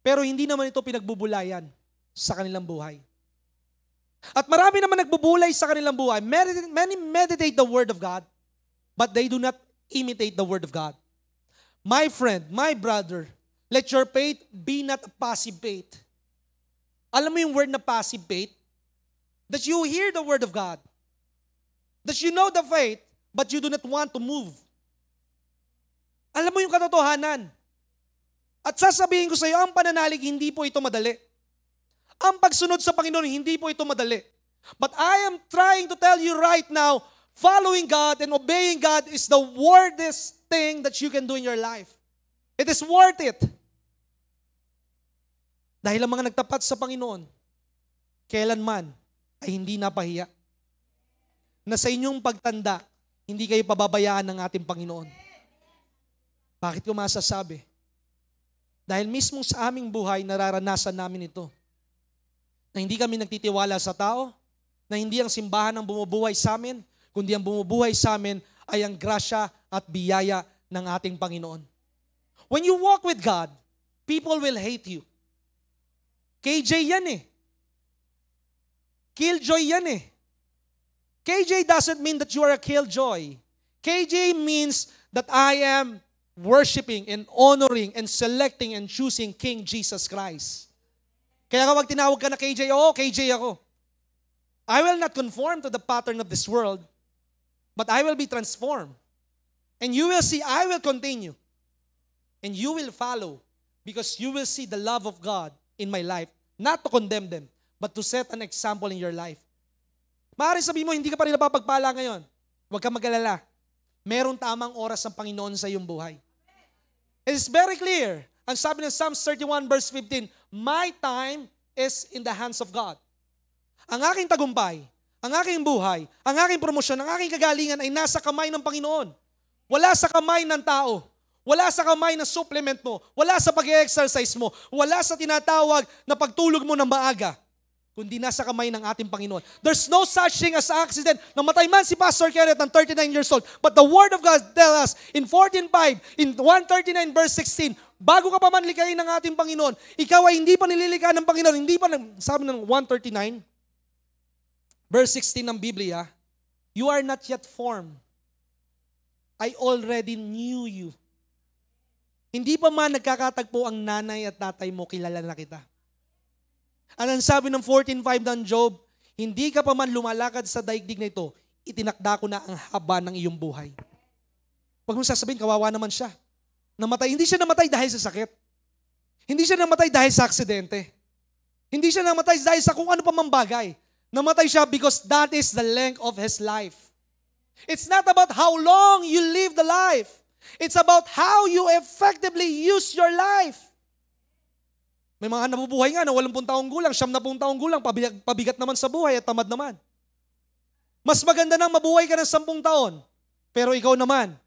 pero hindi naman ito pinagbubulayan sa kanilang buhay. At marami naman nagbubulay sa kanilang buhay. Many meditate the Word of God, but they do not imitate the Word of God. My friend, my brother, let your faith be not a passive faith. Alam mo yung word na passive faith? That you hear the Word of God. That you know the faith, but you do not want to move. Alam mo yung katotohanan. At sasabihin ko sa iyo, ang pananalig, hindi po ito madali. Ang pagsunod sa Panginoon, hindi po ito madali. But I am trying to tell you right now, following God and obeying God is the worthest thing that you can do in your life. It is worth it. Dahil ang mga nagtapat sa Panginoon, kailanman ay hindi napahiya. Na sa inyong pagtanda, hindi kayo pababayaan ng ating Panginoon. Bakit ko masasabi? Dahil mismo sa aming buhay, nararanasan namin ito. Na hindi kami nagtitiwala sa tao, na hindi ang simbahan ang bumubuhay sa amin, kundi ang bumubuhay sa amin ay ang grasya at biyaya ng ating Panginoon. When you walk with God, people will hate you. KJ yan eh. Killjoy yan eh. KJ doesn't mean that you are a killjoy. KJ means that I am worshiping and honoring and selecting and choosing King Jesus Christ. Kaya kapag tinawag ka na KJ, oo, KJ ako. I will not conform to the pattern of this world, but I will be transformed. And you will see, I will continue. And you will follow because you will see the love of God in my life. Not to condemn them, but to set an example in your life. Maaari sabihin mo, hindi ka pa rin napapagpala ngayon. Huwag kang mag-alala. Merong tamang oras ng Panginoon sa iyong buhay. It is very clear. Ang sabi ng Psalms 31 verse 15, my time is in the hands of God. Ang aking tagumpay, ang aking buhay, ang aking promosyon, ang aking kagalingan ay nasa kamay ng Panginoon. Wala sa kamay ng tao. Wala sa kamay ng supplement mo. Wala sa pag-exercise mo. Wala sa tinatawag na pagtulog mo ng maaga. Kundi nasa kamay ng ating Panginoon. There's no such thing as accident. Namatay man si Pastor Kenneth ng 39 years old. But the Word of God tells us in 14:5, in 139 verse 16, bago ka pa man likayin ng ating Panginoon, ikaw ay hindi pa nililikha ng Panginoon. Hindi pa, sabi ng 139, verse 16 ng Biblia, you are not yet formed. I already knew you. Hindi pa man nagkakatagpo ang nanay at tatay mo, kilala na kita. Anong sabi ng 14:5 ng Job, hindi ka pa man lumalakad sa daigdig na ito, itinakda ko na ang haba ng iyong buhay. Pag mo sasabihin, kawawa naman siya. Namatay. Hindi siya namatay dahil sa sakit. Hindi siya namatay dahil sa aksidente. Hindi siya namatay dahil sa kung ano pa mang bagay. Namatay siya because that is the length of his life. It's not about how long you live the life. It's about how you effectively use your life. May mga nabubuhay nga na 80 taong gulang, 70 taong gulang, pabigat naman sa buhay at tamad naman. Mas maganda nang mabuhay ka ng 10 taon, pero ikaw naman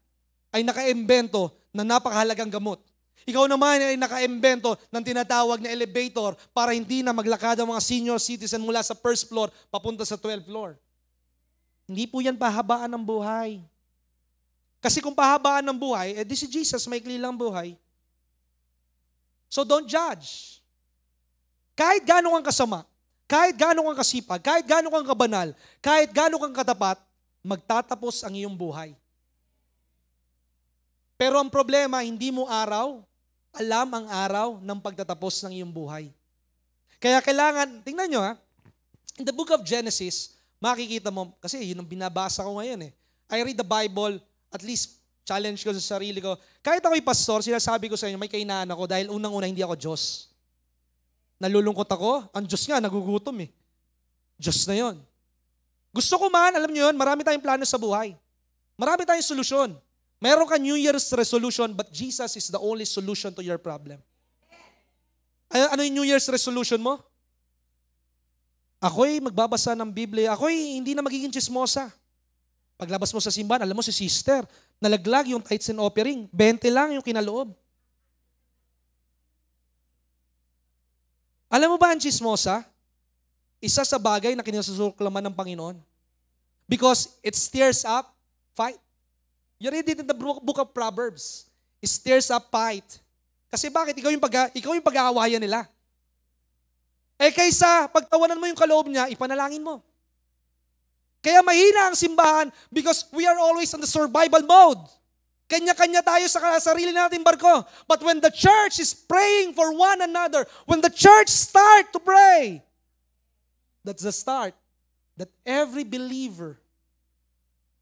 ay naka-imbento na napakahalagang gamot. Ikaw naman ay naka-imbento ng tinatawag na elevator para hindi na maglakad ang mga senior citizen mula sa first floor papunta sa 12th floor. Hindi po yan pahabaan ng buhay. Kasi kung pahabaan ng buhay, di si Jesus maikli lang buhay. So don't judge. Kahit gaano kang kasama, kahit gaano kang kasipag, kahit gaano kang kabanal, kahit gaano kang katapat, magtatapos ang iyong buhay. Pero ang problema, hindi mo alam ang araw ng pagtatapos ng iyong buhay. Kaya kailangan, tingnan nyo in the book of Genesis, makikita mo, kasi yun ang binabasa ko ngayon I read the Bible, at least challenge ko sa sarili ko. Kahit ako'y pastor, sinasabi ko sa inyo, may kainaan ako dahil unang-una hindi ako Diyos. Nalulungkot ako, ang Diyos nga, nagugutom Diyos na yon. Gusto ko man, alam nyo yun, marami tayong plano sa buhay. Marami tayong solusyon. Meron ka New Year's resolution, but Jesus is the only solution to your problem. Ano yung New Year's resolution mo? Ako'y magbabasa ng Biblia. Ako'y hindi na magiging chismosa. Paglabas mo sa simbahan, alam mo si sister, nalaglag yung tithes and offering. 20 lang yung kinaloob. Alam mo ba ang chismosa? Isa sa bagay na kinasusuklaman ng Panginoon. Because it stirs up fight. You read it in the book of Proverbs. It stirs up fight. Kasi bakit? Ikaw yung pag-aawayan nila. Kaysa pagtawanan mo yung kaloob niya, ipanalangin mo. Kaya mahina ang simbahan because we are always on the survival mode. Kanya-kanya tayo sa sarili nating barko. But when the church is praying for one another, when the church start to pray, that's the start that every believer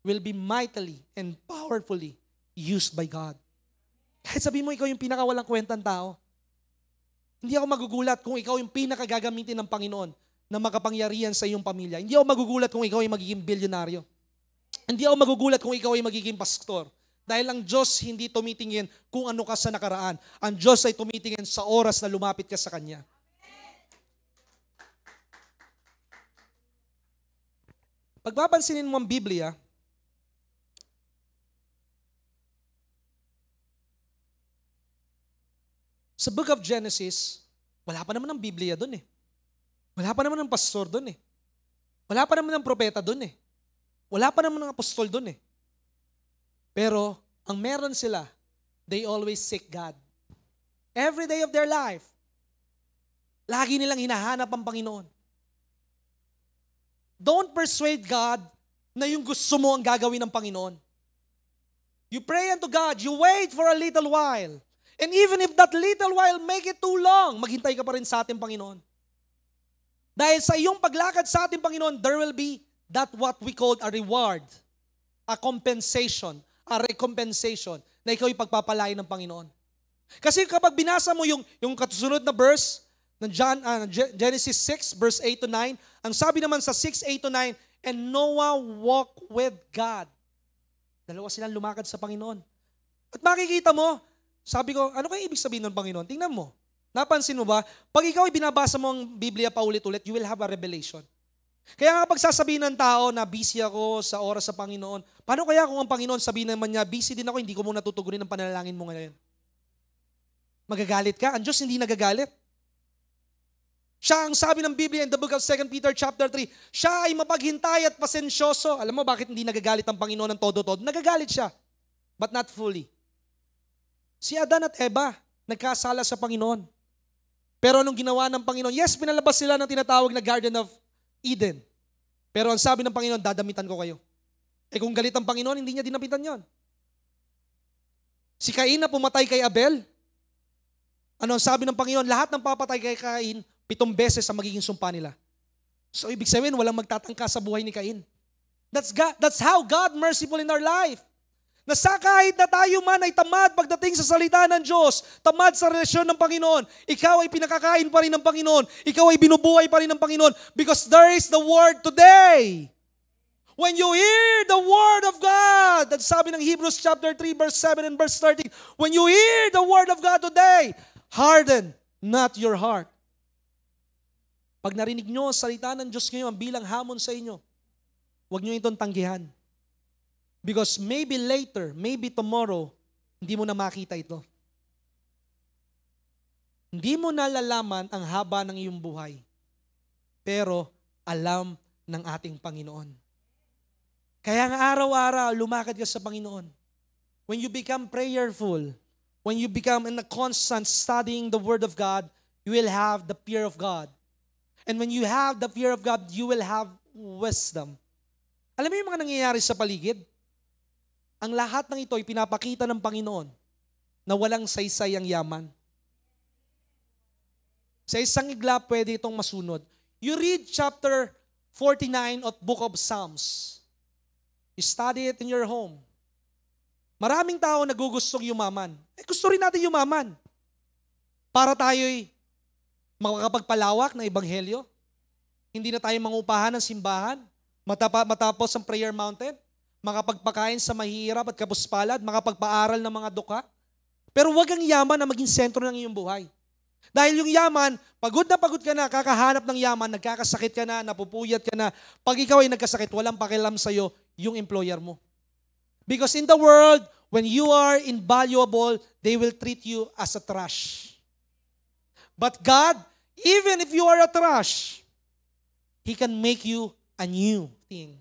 will be mightily and powerfully used by God. Kahit sabihin mo ikaw yung pinakawalang kwentang tao, hindi ako magugulat kung ikaw yung pinakagagamitin ng Panginoon na makapangyarihan sa iyong pamilya. Hindi ako magugulat kung ikaw ay magiging bilyonaryo. Hindi ako magugulat kung ikaw ay magiging pastor. Dahil ang Diyos hindi tumitingin kung ano ka sa nakaraan. Ang Diyos ay tumitingin sa oras na lumapit ka sa Kanya. Pagpapansinin mo ang Biblia, sa book of Genesis, wala pa naman ang Biblia doon Wala pa naman ng pastor doon eh. Wala pa naman ng propeta doon eh. Wala pa naman ng apostol doon eh. Pero, ang meron sila, they always seek God. Every day of their life, lagi nilang hinahanap ang Panginoon. Don't persuade God na yung gusto mo ang gagawin ng Panginoon. You pray unto God, you wait for a little while. And even if that little while make it too long, maghintay ka pa rin sa ating Panginoon. Dahil sa iyong paglakad sa ating Panginoon, there will be that what we call a reward, a compensation, a recompensation na ikaw ipagpapalain ng Panginoon. Kasi kapag binasa mo yung kasusunod na verse ng Genesis 6 verse 8 to 9, ang sabi naman sa 6, 8 to 9, and Noah walked with God. Dalawa silang lumakad sa Panginoon. At makikita mo, sabi ko, ano kaya ibig sabihin ng Panginoon? Tingnan mo. Napansin mo ba? Pag ikaw ay binabasa mo ang Biblia paulit-ulit, you will have a revelation. Kaya nga kapag sasabihin ng tao na busy ako sa oras sa Panginoon, paano kaya kung ang Panginoon sabihin naman niya, busy din ako, hindi ko muna tutugunin ang panalangin mo ngayon? Magagalit ka? Ang Diyos hindi nagagalit. Siya ang sabi ng Biblia in the book of 2 Peter chapter 3, siya ay mapaghintay at pasensyoso. Alam mo bakit hindi nagagalit ang Panginoon ng todo-todo? Nagagalit siya, but not fully. Si Adan at Eva, nagkasala sa Panginoon. Pero anong ginawa ng Panginoon? Yes, pinalabas sila ng tinatawag na Garden of Eden. Pero ang sabi ng Panginoon, dadamitan ko kayo. Eh kung galit ang Panginoon, hindi niya dinapitan yon. Si Cain na pumatay kay Abel, ano ang sabi ng Panginoon? Lahat ng papatay kay Cain, 7 beses ang magiging sumpa nila. So ibig sabihin, walang magtatangka sa buhay ni Cain. That's how God merciful in our life. Na sa kahit na tayo man ay tamad pagdating sa salita ng Diyos, tamad sa relasyon ng Panginoon, ikaw ay pinakakain pa rin ng Panginoon, ikaw ay binubuhay pa rin ng Panginoon because there is the Word today. When you hear the Word of God, at sabi ng Hebrews chapter 3 verse 7 and verse 13, when you hear the Word of God today, harden not your heart. Pag narinig nyo ang salita ng Diyos ngayon bilang hamon sa inyo, huwag nyo itong tanggihan. Because maybe later, maybe tomorrow, hindi mo na makita ito. Hindi mo nalalaman ang haba ng iyong buhay. Pero alam ng ating Panginoon. Kaya nga araw-araw, lumakad ka sa Panginoon. When you become prayerful, when you become in a constant studying the Word of God, you will have the fear of God. And when you have the fear of God, you will have wisdom. Alam mo yung mga nangyayari sa paligid? Ang lahat ng ito ay pinapakita ng Panginoon na walang saysay ang yaman. Sa isang igla, pwede itong masunod. You read chapter 49 of Book of Psalms. You study it in your home. Maraming tao nagugustong yumaman. Gusto rin natin yumaman. Para tayo'y makakapagpalawak ng ebanghelyo. Hindi na tayo mangupahan ng simbahan. Matapos ang prayer mountain. Makapagpakain sa mahirap at kapuspalad, makapagpaaral ng mga dukha. Pero huwag ang yaman na maging sentro ng iyong buhay. Dahil yung yaman, pagod ka na, kakahanap ng yaman, nagkakasakit ka na, napupuyat ka na. Pag ikaw ay nagkasakit, walang pakialam sa'yo yung employer mo. Because in the world, when you are invaluable, they will treat you as a trash. But God, even if you are a trash, He can make you a new thing.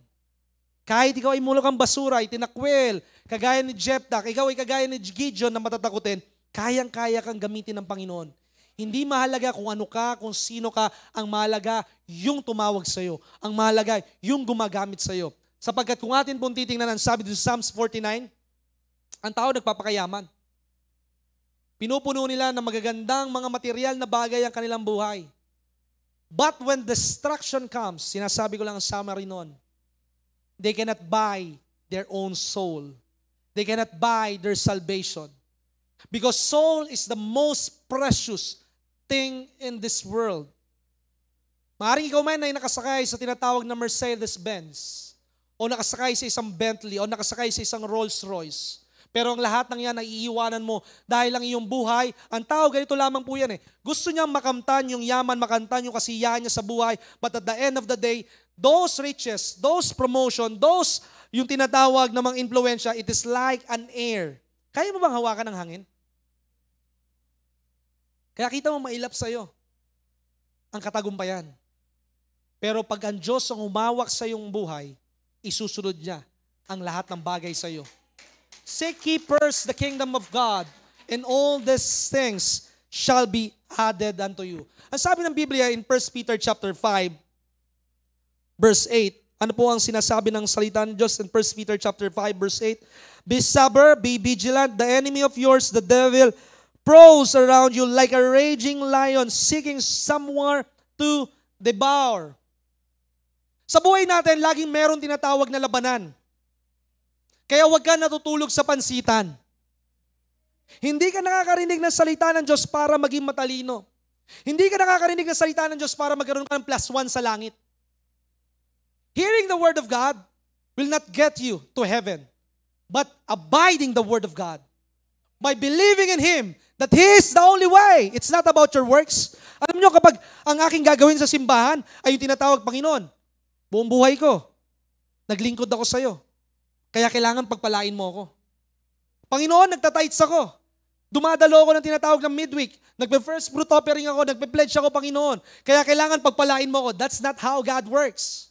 Kahit ikaw ay mulok ang basura, itinakwil, kagaya ni Jephthah, ikaw ay kagaya ni Gideon na matatakutin, kayang-kaya kang gamitin ng Panginoon. Hindi mahalaga kung ano ka, kung sino ka, ang mahalaga yung tumawag sa iyo. Ang mahalaga yung gumagamit sa iyo. Sapagkat kung atin pong titingnan ang sabi dito sa Psalms 49, ang tao nagpapakayaman. Pinupuno nila ng magagandang mga material na bagay ang kanilang buhay. But when destruction comes, sinasabi ko lang ang summary noon, they cannot buy their own soul. They cannot buy their salvation. Because soul is the most precious thing in this world. Maaaring ikaw man ay nakasakay sa tinatawag na Mercedes-Benz, o nakasakay sa isang Bentley, o nakasakay sa isang Rolls-Royce. Pero ang lahat ng yan ay iiwanan mo dahil ang iyong buhay, ang tao ganito lamang po yan eh. Gusto niyang makamtan yung yaman, makamtan yung kasiyahan niya sa buhay, but at the end of the day, those riches, those promotion, those yung tinatawag na mga influensya, it is like an air. Kaya mo bang hawakan ng hangin? Kaya kita mo mailap sa'yo ang katagumpayan. Pero pag ang Diyos ang humawak sa iyong buhay, isusunod niya ang lahat ng bagay sa iyo. Seek ye first the kingdom of God, and all these things shall be added unto you. Ang sabi ng Biblia in 1 Peter chapter 5, verse 8, ano po ang sinasabi ng salita ng Diyos in 1 Peter chapter 5, verse 8? Be sober, be vigilant, the enemy of yours, the devil, prowls around you like a raging lion, seeking somewhere to devour. Sa buhay natin, laging meron tinatawag na labanan. Kaya huwag ka natutulog sa pansitan. Hindi ka nakakarinig ng salita ng Diyos para maging matalino. Hindi ka nakakarinig ng salita ng Diyos para magkaroon ka ng +1 sa langit. Hearing the word of God will not get you to heaven, but abiding the word of God. By believing in Him, that He is the only way. It's not about your works. Alam niyo, kapag ang aking gagawin sa simbahan ay yung tinatawag, Panginoon, buong buhay ko, naglingkod ako sa iyo. Kaya kailangan pagpalain mo ako. Panginoon, nagtatights ako. Dumadalo ako ng tinatawag ng midweek. Nagpe-first fruit offering ako, nagpe-pledge ako, Panginoon. Kaya kailangan pagpalain mo ako. That's not how God works.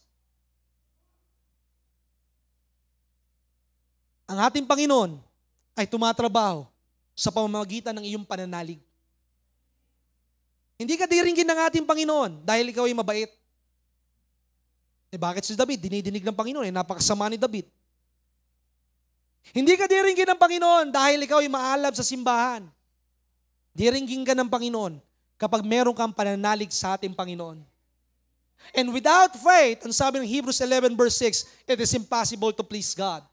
Ang ating Panginoon ay tumatrabaho sa pamamagitan ng iyong pananalig. Hindi ka diringgin ng ating Panginoon dahil ikaw ay mabait. Bakit si David? Dinidinig ng Panginoon. Napakasama ni David. Hindi ka diringgin ng Panginoon dahil ikaw ay maalab sa simbahan. Diringgin ka ng Panginoon kapag meron kang pananalig sa ating Panginoon. And without faith, ang sabi ng Hebrews 11 verse 6, it is impossible to please God.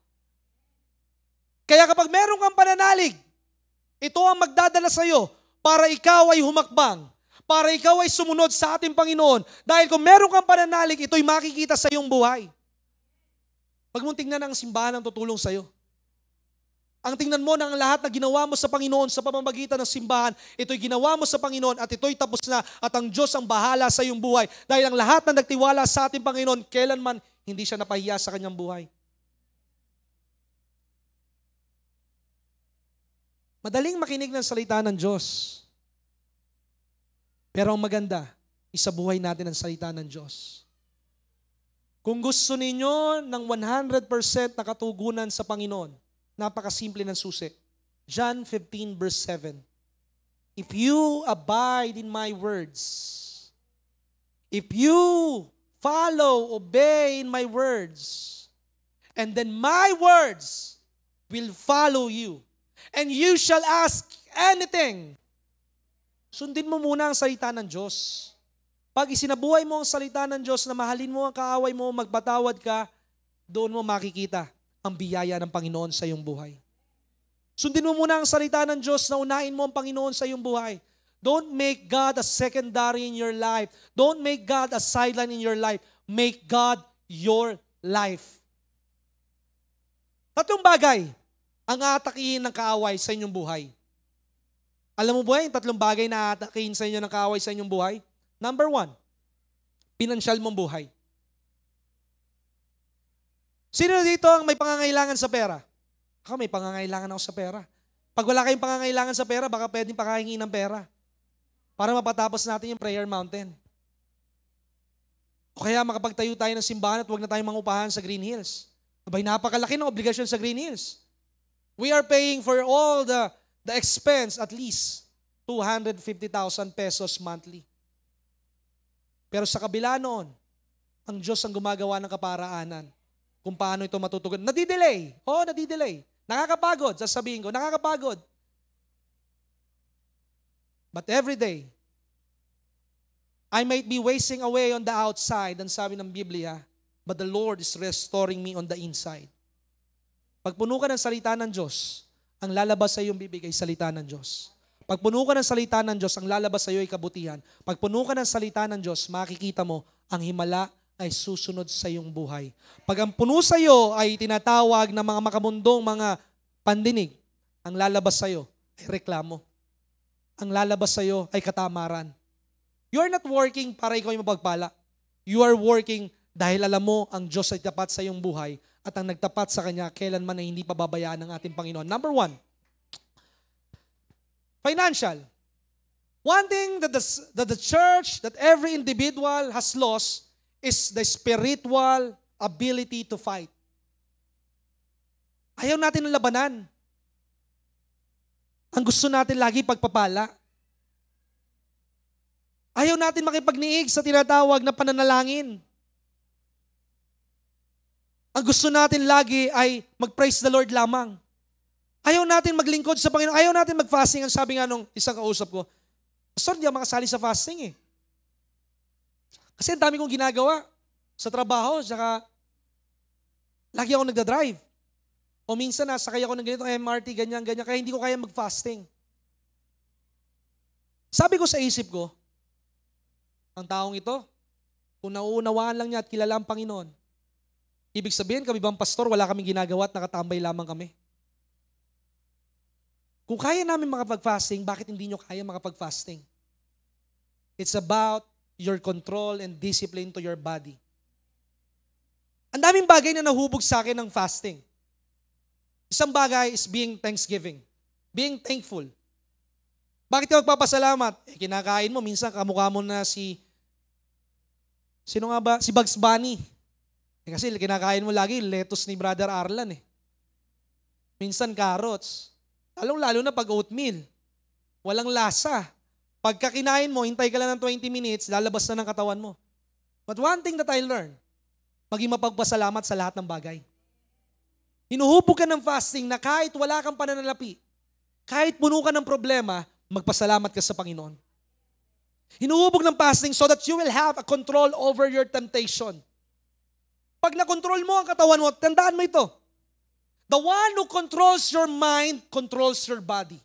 Kaya kapag meron kang pananalig, ito ang magdadala sa iyo para ikaw ay humakbang, para ikaw ay sumunod sa ating Panginoon. Dahil kung meron kang pananalig, ito'y makikita sa iyong buhay. Pag mong tingnan ang simbahan ang tutulong sa iyo. Ang tingnan mo na ang lahat na ginawa mo sa Panginoon sa pamamagitan ng simbahan, ito'y ginawa mo sa Panginoon at ito'y tapos na at ang Diyos ang bahala sa iyong buhay. Dahil ang lahat na nagtiwala sa ating Panginoon, kailanman hindi siya napahiya sa kanyang buhay. Madaling makinig ng salita ng Diyos. Pero ang maganda, isa buhay natin ang salita ng Diyos. Kung gusto ninyo ng 100% na katugunan sa Panginoon, napakasimple ng susi. John 15 verse 7. If you abide in my words, if you follow, obey in my words, and then my words will follow you, and you shall ask anything. Sundin mo muna ang salita ng Diyos. Pag isinabuhay mo ang salita ng Diyos na mahalin mo ang kaaway mo, magpatawad ka, doon mo makikita ang biyaya ng Panginoon sa iyong buhay. Sundin mo muna ang salita ng Diyos na unahin mo ang Panginoon sa iyong buhay. Don't make God a secondary in your life. Don't make God a sideline in your life. Make God your life. Tatlong bagay ang aatakihin ng kaaway sa inyong buhay. Alam mo ba yung tatlong bagay na aatakihin sa inyo ng kaaway sa inyong buhay? Number 1, pinansyal mong buhay. Sino dito ang may pangangailangan sa pera? Ako may pangangailangan ako sa pera. Pag wala kayong pangangailangan sa pera, baka pwedeng pakahingi ng pera para mapatapos natin yung prayer mountain. O kaya makapagtayo tayo ng simbahan at huwag na tayong mangupahan sa Green Hills. Abay, napakalaki ng obligasyon sa Green Hills. We are paying for all the expense at least 250,000 pesos monthly. Pero sa kabila noon, ang Diyos ang gumagawa ng kaparaanan kung paano ito matutugon. Nadidelay. Oo, nadidelay. Nakakapagod. Sasabihin ko, nakakapagod. But every day, I might be wasting away on the outside, ang sabi ng Biblia, but the Lord is restoring me on the inside. Pag puno ka ng salita ng Diyos, ang lalabas sa iyong bibig ay salita ng Diyos. Pag puno ka ng salita ng Diyos, ang lalabas sa iyo ay kabutihan. Pag puno ka ng salita ng Diyos, makikita mo ang himala ay susunod sa iyong buhay. Pag ang puno sa iyo ay tinatawag ng mga makamundong mga pandinig, ang lalabas sa iyo ay reklamo. Ang lalabas sa iyo ay katamaran. You are not working para ikaw ay mapagpala. You are working dahil alam mo ang Diyos ay tapat sa iyong buhay at ang nagtapat sa Kanya kailanman ay hindi pababayaan ng ating Panginoon. Number 1, financial. One thing that the church, that every individual has lost is the spiritual ability to fight. Ayaw natin ng labanan. Ang gusto natin lagi pagpapala. Ayaw natin makipagniig sa tinatawag na pananalangin. Ang gusto natin lagi ay mag-praise the Lord lamang. Ayaw natin maglingkod sa Panginoon. Ayaw natin mag-fasting. Ang sabi nga nung isang kausap ko, Pastor, di ako makasali sa fasting eh. Kasi ang dami kong ginagawa sa trabaho, saka lagi ako nagdadrive. O minsan nasakay ako ng ganito, MRT, ganyan, kaya hindi ko kaya mag-fasting. Sabi ko sa isip ko, ang taong ito, kung nauunawaan lang niya at kilala ang Panginoon, ibig sabihin, kami bang pastor, wala kaming ginagawa at nakatambay lamang kami. Kung kaya namin makapag-fasting, bakit hindi nyo kaya makapag-fasting? It's about your control and discipline to your body. Ang daming bagay na nahubog sa akin ng fasting. Isang bagay is being thanksgiving. Being thankful. Bakit ka magpapasalamat? Kinakain mo, minsan kamukha mo na sino nga ba? Si Bugs Bunny. Kasi kinakain mo lagi, lettuce ni Brother Arlan eh. Minsan carrots. Lalo na pag oatmeal. Walang lasa. Pagka kinain mo, hintay ka lang ng 20 minutes, lalabas na ng katawan mo. But one thing that I learned, maging mapagpasalamat sa lahat ng bagay. Hinuhubog ka ng fasting na kahit wala kang pananalapi, kahit puno ka ng problema, magpasalamat ka sa Panginoon. Hinuhubog ng fasting so that you will have a control over your temptation. Pag nakontrol mo ang katawan mo, tandaan mo ito. The one who controls your mind, controls your body.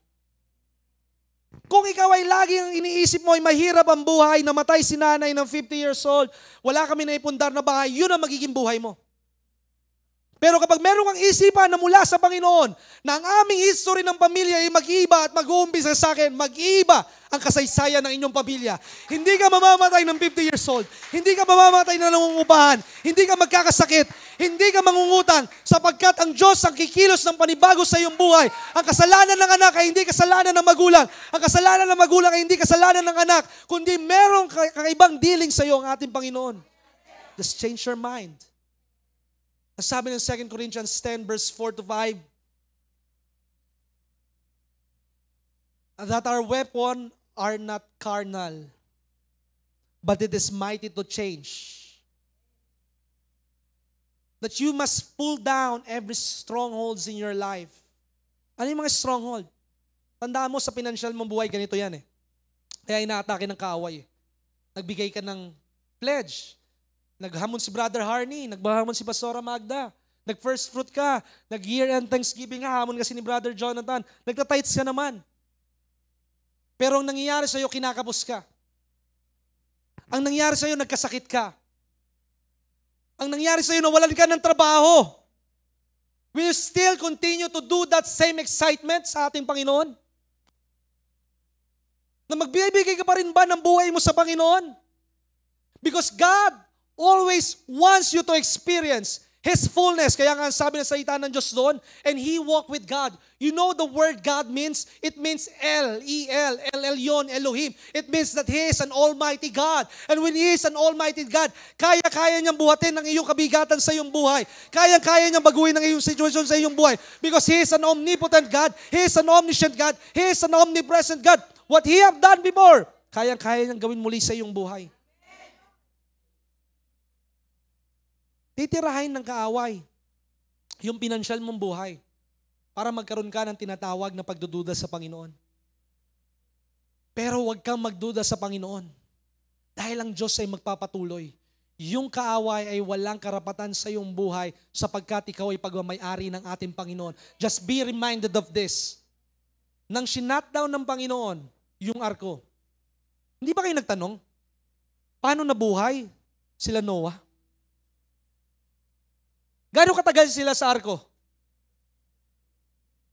Kung ikaw ay laging iniisip mo ay mahirap ang buhay, namatay si nanay ng 50 years old, wala kami naipundar na bahay, yun ang magiging buhay mo. Pero kapag meron kang isipan na mula sa Panginoon, na ang aming history ng pamilya ay mag-iiba at mag-uumpisa sa akin, mag-iiba ang kasaysayan ng inyong pamilya. Hindi ka mamamatay ng 50 years old. Hindi ka mamamatay na nangungupahan. Hindi ka magkakasakit. Hindi ka mangungutang sapagkat ang Diyos ang kikilos ng panibago sa iyong buhay. Ang kasalanan ng anak ay hindi kasalanan ng magulang. Ang kasalanan ng magulang ay hindi kasalanan ng anak, kundi merong kakaibang dealing sa iyo ang ating Panginoon. Just change your mind. Sabi ng 2 Corinthians 10 verse 4 to 5, that our weapon are not carnal, but it is mighty to change. That you must pull down every strongholds in your life. Ano yung mga stronghold? Tandaan mo sa financial mong buhay, ganito yan eh. Kaya inaatake ng kaaway eh. Nagbigay ka ng pledge. Naghamon si Brother Harney, nagbahamon si Pastora Magda, nag-first fruit ka, nag-year-end Thanksgiving ka, hamon kasi ni Brother Jonathan, nagtatights ka naman. Pero ang nangyayari sa'yo, kinakapos ka. Ang nangyayari sa'yo, nagkasakit ka. Ang nangyayari sa'yo, nawalan ka ng trabaho. Will you still continue to do that same excitement sa ating Panginoon? Na magbibigay ka pa rin ba ng buhay mo sa Panginoon? Because God always wants you to experience His fullness. Kaya nga sabi na salita ng Diyos doon, and He walked with God. You know the word God means? It means El-E-L, El-Elyon, Elohim. It means that He is an almighty God. And when He is an almighty God, kaya-kaya niyang buhatin ang iyong kabigatan sa iyong buhay. Kaya-kaya niyang baguhin ang iyong sitwasyon sa iyong buhay. Because He is an omnipotent God. He is an omniscient God. He is an omnipresent God. What He have done before, kaya-kaya niyang gawin muli sa iyong buhay. Titirahin ng kaaway yung pinansyal mong buhay para magkaroon ka ng tinatawag na pagdududa sa Panginoon. Pero huwag kang magduda sa Panginoon dahil ang Diyos ay magpapatuloy. Yung kaaway ay walang karapatan sa iyong buhay sapagkat ikaw ay pagmamayari ng ating Panginoon. Just be reminded of this. Nang sinatdown ng Panginoon yung arko, hindi ba kayo nagtanong, paano nabuhay sila Noah? Gaano katagal sila sa arko?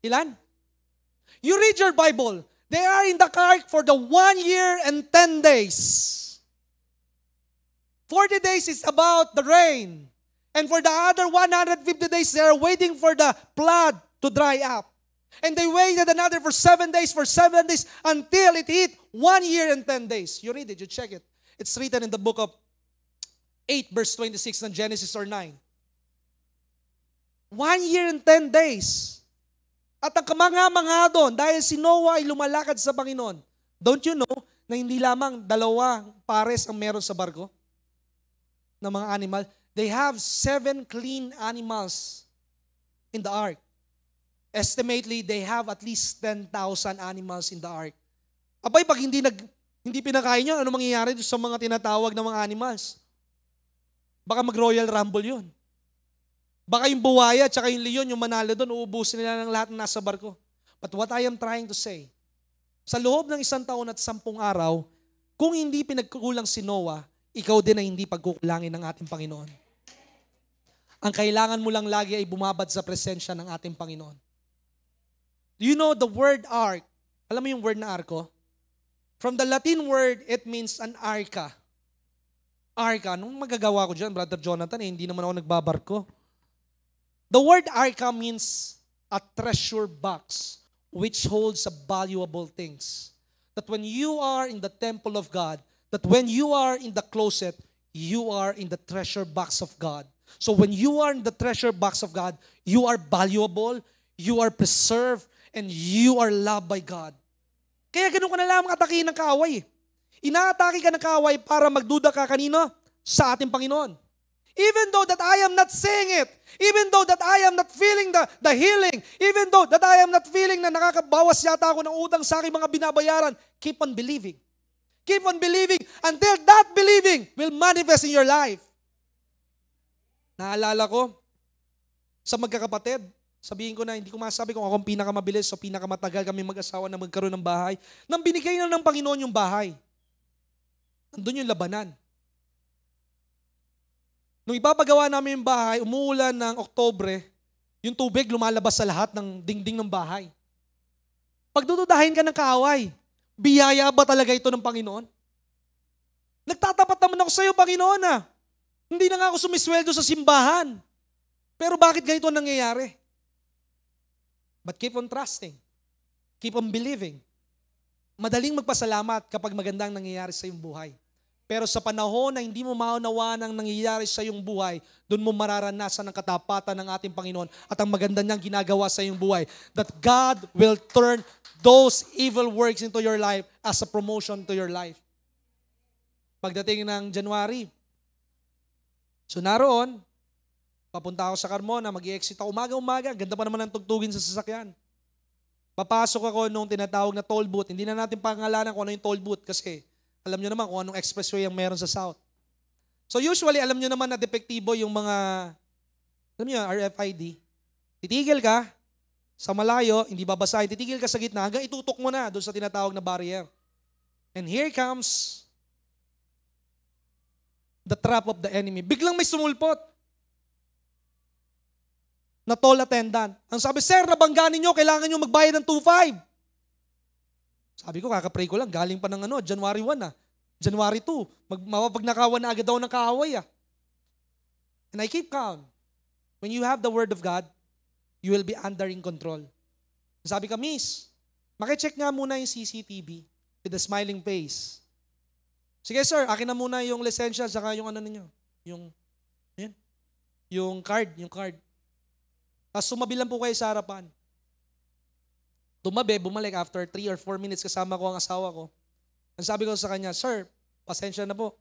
Ilan? You read your Bible. They are in the ark for the 1 year and 10 days. 40 days is about the rain. And for the other 150 days, they are waiting for the flood to dry up. And they waited another for 7 days, until it hit 1 year and 10 days. You read it, you check it. It's written in the book of 8 verse 26 ng Genesis or 9. 1 year and 10 days. At ang kamangha-mangha doon, dahil si Noah ay lumalakad sa Panginoon, don't you know na hindi lamang 2 pares ang meron sa barko ng mga animal? They have 7 clean animals in the ark. Estimately, they have at least 10,000 animals in the ark. Abay, pag hindi pinakain nyo, ano mangyayari sa mga tinatawag na mga animals? Baka mag-Royal Rumble yun. Baka yung buwaya at yung leon, yung manalo doon, uubusin nila ng lahat na nasa barko. But what I am trying to say, sa loob ng 1 taon at 10 araw, kung hindi pinagkukulang si Noah, ikaw din ay hindi pagkukulangin ng ating Panginoon. Ang kailangan mo lang lagi ay bumabad sa presensya ng ating Panginoon. Do you know the word ark? Alam mo yung word na arko? From the Latin word, it means an arca. Arca, anong magagawa ko dyan, Brother Jonathan? Hindi naman ako nagbabarko. The word arca means a treasure box which holds a valuable things. That when you are in the temple of God, that when you are in the closet, you are in the treasure box of God. So when you are in the treasure box of God, you are valuable, you are preserved, and you are loved by God. Kaya ganun ka na lamang atakihin ng kaaway. Inaatake ka ng kaaway para magduda ka kanino? Sa ating Panginoon. Even though that I am not saying it, even though that I am not feeling the healing, even though that I am not feeling na nakakabawas yata ako ng utang sa aking mga binabayaran, keep on believing. Keep on believing until that believing will manifest in your life. Naalala ko, sa magkakapatid, sabihin ko na, hindi ko masabi kung akong pinakamabilis o pinakamatagal kami mag-asawa na magkaroon ng bahay. Nang binigay na ng Panginoon yung bahay, nandun yung labanan. Nung ipapagawa namin yung bahay, umuulan ng Oktubre, yung tubig lumalabas sa lahat ng dingding ng bahay. Pagdududahin ka ng kaaway, biyaya ba talaga ito ng Panginoon? Nagtatapat naman ako sa iyo, Panginoon ah. Hindi na nga ako sumisweldo sa simbahan. Pero bakit ganito ang nangyayari? But keep on trusting. Keep on believing. Madaling magpasalamat kapag magandang nangyayari sa iyong buhay. Pero sa panahon na hindi mo maunawaan ang nangyayari sa iyong buhay, doon mo mararanasan ang katapatan ng ating Panginoon at ang maganda niyang ginagawa sa iyong buhay. That God will turn those evil works into your life as a promotion to your life. Pagdating ng January, so naroon, papunta ako sa Carmona, mag-i-exit ako umaga-umaga, ganda pa naman ang tugtugin sa sasakyan. Papasok ako nung tinatawag na toll booth. Hindi na natin pangalanan kung ano yung toll booth kasi alam nyo naman kung anong expressway ang meron sa South. So usually, alam nyo naman na depektibo yung mga, alam nyo, RFID. Titigil ka, sa malayo, hindi babasahin, titigil ka sa gitna, hanggang itutok mo na doon sa tinatawag na barrier. And here comes the trap of the enemy. Biglang may sumulpot na toll attendant. Ang sabi, sir, nabangga ninyo, kailangan nyo magbayad ng 2.5. Sabi ko, kakapray ko lang, galing pa ng January 1 ah. January 2, mapapagnakawan na agad daw ng kaaway ah. And I keep calm. When you have the word of God, you will be under in control. Sabi ka, miss, makicheck nga muna yung CCTV with a smiling face. Sige sir, akin na muna yung lisensya saka yung ninyo. Yung card. Tapos sumabi lang po kayo sa harapan. Tumabi, bumalik after 3 or 4 minutes kasama ko ang asawa ko. Ang sabi ko sa kanya, sir, pasensya na po.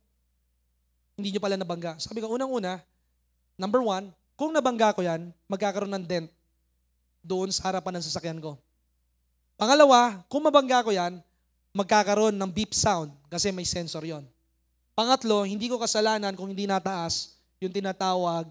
Hindi nyo pala nabangga. Sabi ko, unang-una, number 1, kung nabangga ko yan, magkakaroon ng dent doon sa harapan ng sasakyan ko. Pangalawa, kung mabangga ko yan, magkakaroon ng beep sound kasi may sensor yon. Pangatlo, hindi ko kasalanan kung hindi nataas yung tinatawag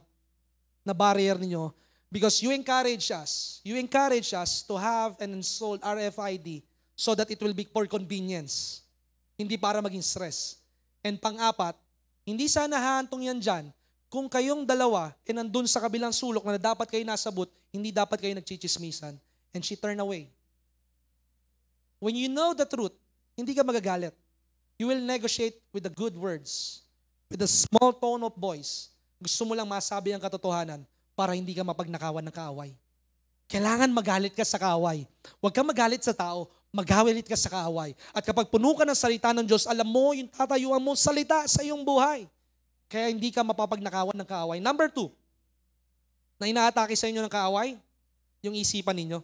na barrier ninyo. Because you encourage us to have and install RFID so that it will be for convenience. Hindi para maging stress. And pang-apat, hindi sana hahantong yan dyan. Kung kayong dalawa nandun sa kabilang sulok na dapat kayo nasabot, hindi dapat kayo nagchichismisan. And she turned away. When you know the truth, hindi ka magagalit. You will negotiate with the good words, with a small tone of voice. Gusto mo lang masabi ang katotohanan para hindi ka mapagnakawan ng kaaway. Kailangan magalit ka sa kaaway. Huwag kang magalit sa tao, maghawilit ka sa kaaway. At kapag puno ka ng salita ng Diyos, alam mo yung tatayuan mo salita sa iyong buhay. Kaya hindi ka mapapagnakawan ng kaaway. Number 2, na inaatake sa inyo ng kaaway, yung isipan ninyo.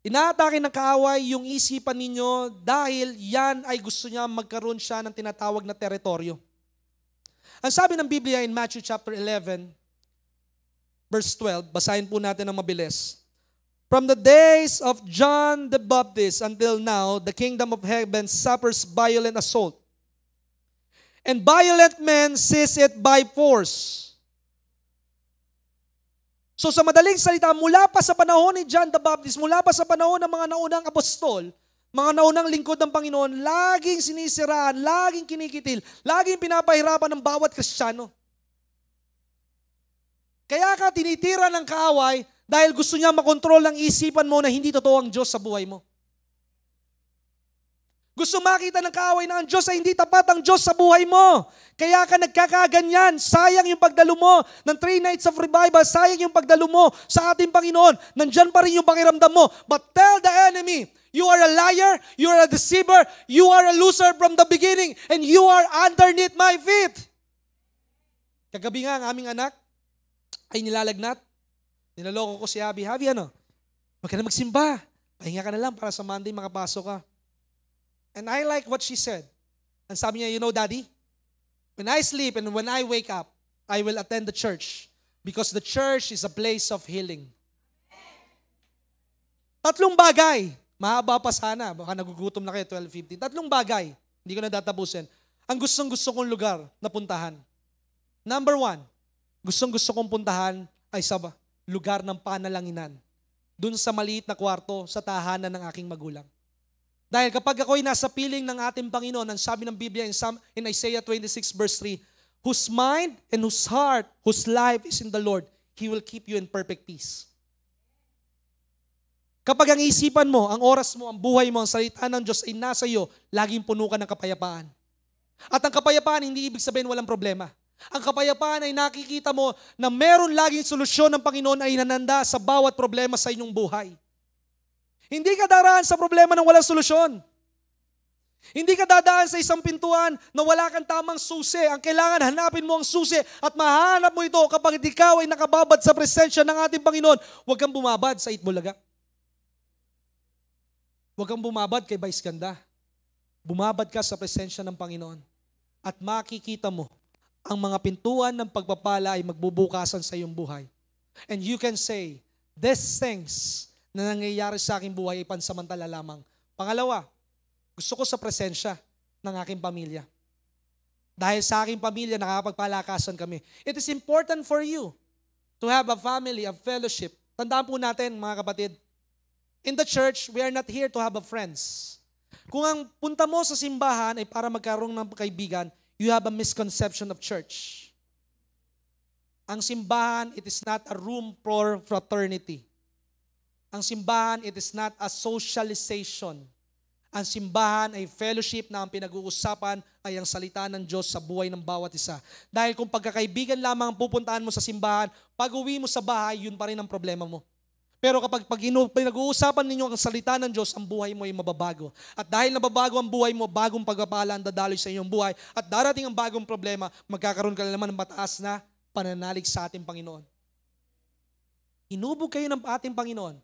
Inaatake ng kaaway yung isipan ninyo dahil yan ay gusto niya magkaroon siya ng tinatawag na teritoryo. Ang sabi ng Biblia in Matthew chapter 11, verse 12, basahin po natin ng mabilis. From the days of John the Baptist until now, the kingdom of heaven suffers violent assault. And violent men seize it by force. So sa madaling salita, mula pa sa panahon ni John the Baptist, mula pa sa panahon ng mga naunang apostol, mga naunang lingkod ng Panginoon, laging sinisiraan, laging kinikitil, laging pinapahirapan ng bawat Kristiyano. Kaya ka tinitira ng kaaway dahil gusto niya makontrol ang isipan mo na hindi totoo ang Diyos sa buhay mo. Gusto makita ng kaaway na ang Diyos ay hindi tapat ang Diyos sa buhay mo. Kaya ka nagkakaganyan. Sayang yung pagdalo mo ng 3 nights of revival. Sayang yung pagdalo mo sa ating Panginoon. Nandyan pa rin yung pakiramdam mo. But tell the enemy, you are a liar, you are a deceiver, you are a loser from the beginning, and you are underneath my feet. Kagabi nga ang aming anak ay nilalagnat. Nilaloko ko si Abby. Abby, wag ka na magsimba. Pahinga ka na lang para sa Monday makapasok ka. And I like what she said. And sabi niya, you know, Daddy, when I sleep and when I wake up, I will attend the church because the church is a place of healing. 3 bagay. Mahaba pa sana. Baka nagugutom na kayo, 12:15. 3 bagay. Hindi ko na datapusin. Ang gustong-gusto kong lugar na puntahan. Number 1, gustong-gusto kong puntahan ay sa lugar ng panalanginan. Dun sa maliit na kwarto, sa tahanan ng aking magulang. Dahil kapag ako'y nasa piling ng ating Panginoon, ang sabi ng Biblia in Isaiah 26 verse 3, whose mind and whose heart, whose life is in the Lord, He will keep you in perfect peace. Kapag ang isipan mo, ang oras mo, ang buhay mo, ang salita ng Diyos ay nasa iyo, laging puno ka ng kapayapaan. At ang kapayapaan, hindi ibig sabihin walang problema. Ang kapayapaan ay nakikita mo na meron laging solusyon ng Panginoon ay nananda sa bawat problema sa inyong buhay. Hindi ka daraan sa problema ng walang solusyon. Hindi ka dadaan sa isang pintuan na wala kang tamang susi. Ang kailangan, hanapin mo ang susi at mahanap mo ito kapag ikaw ay nakababad sa presensya ng ating Panginoon. Huwag kang bumabad sa Itbulaga. Huwag kang bumabad kay Vice Ganda. Bumabad ka sa presensya ng Panginoon. At makikita mo, ang mga pintuan ng pagpapala ay magbubukasan sa iyong buhay. And you can say, these things na nangyayari sa aking buhay ay pansamantala lamang. Pangalawa, gusto ko sa presensya ng aking pamilya. Dahil sa aking pamilya, nakakapagpalakasan kami. It is important for you to have a family, a fellowship. Tandaan po natin, mga kapatid, in the church, we are not here to have a friends. Kung ang punta mo sa simbahan ay para magkaroon ng kaibigan, you have a misconception of church. Ang simbahan, it is not a room for fraternity. Ang simbahan, it is not a socialization. Ang simbahan ay fellowship na ang pinag-uusapan ay ang salita ng Diyos sa buhay ng bawat isa. Dahil kung pagkakaibigan lamang ang pupuntahan mo sa simbahan, pag uwi mo sa bahay, yun pa rin ang problema mo. Pero kapag pinag-uusapan ninyo ang salita ng Diyos, ang buhay mo ay mababago. At dahil nababago ang buhay mo, bagong pagpapala ang dadaloy sa iyong buhay. At darating ang bagong problema, magkakaroon ka naman ng mataas na pananalig sa ating Panginoon. Inubog kayo ng ating Panginoon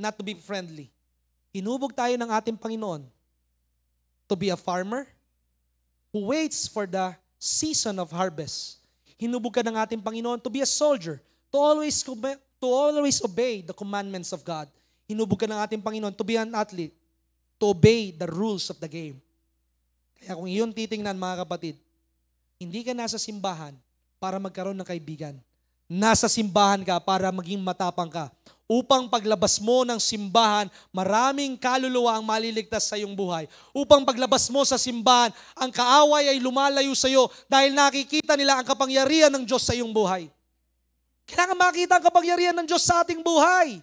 not to be friendly. Inubog tayo ng ating Panginoon to be a farmer who waits for the season of harvest. Hinubog ka ng ating Panginoon to be a soldier, to always obey the commandments of God. Hinubog ka ng ating Panginoon to be an athlete, to obey the rules of the game. Kaya kung iyon titingnan, mga kapatid, hindi ka nasa simbahan para magkaroon ng kaibigan. Nasa simbahan ka para maging matapang ka. Upang paglabas mo ng simbahan, maraming kaluluwa ang maliligtas sa iyong buhay. Upang paglabas mo sa simbahan, ang kaaway ay lumalayo sa iyo dahil nakikita nila ang kapangyarihan ng Diyos sa iyong buhay. Kailangan makita ang kapangyarihan ng Diyos sa ating buhay.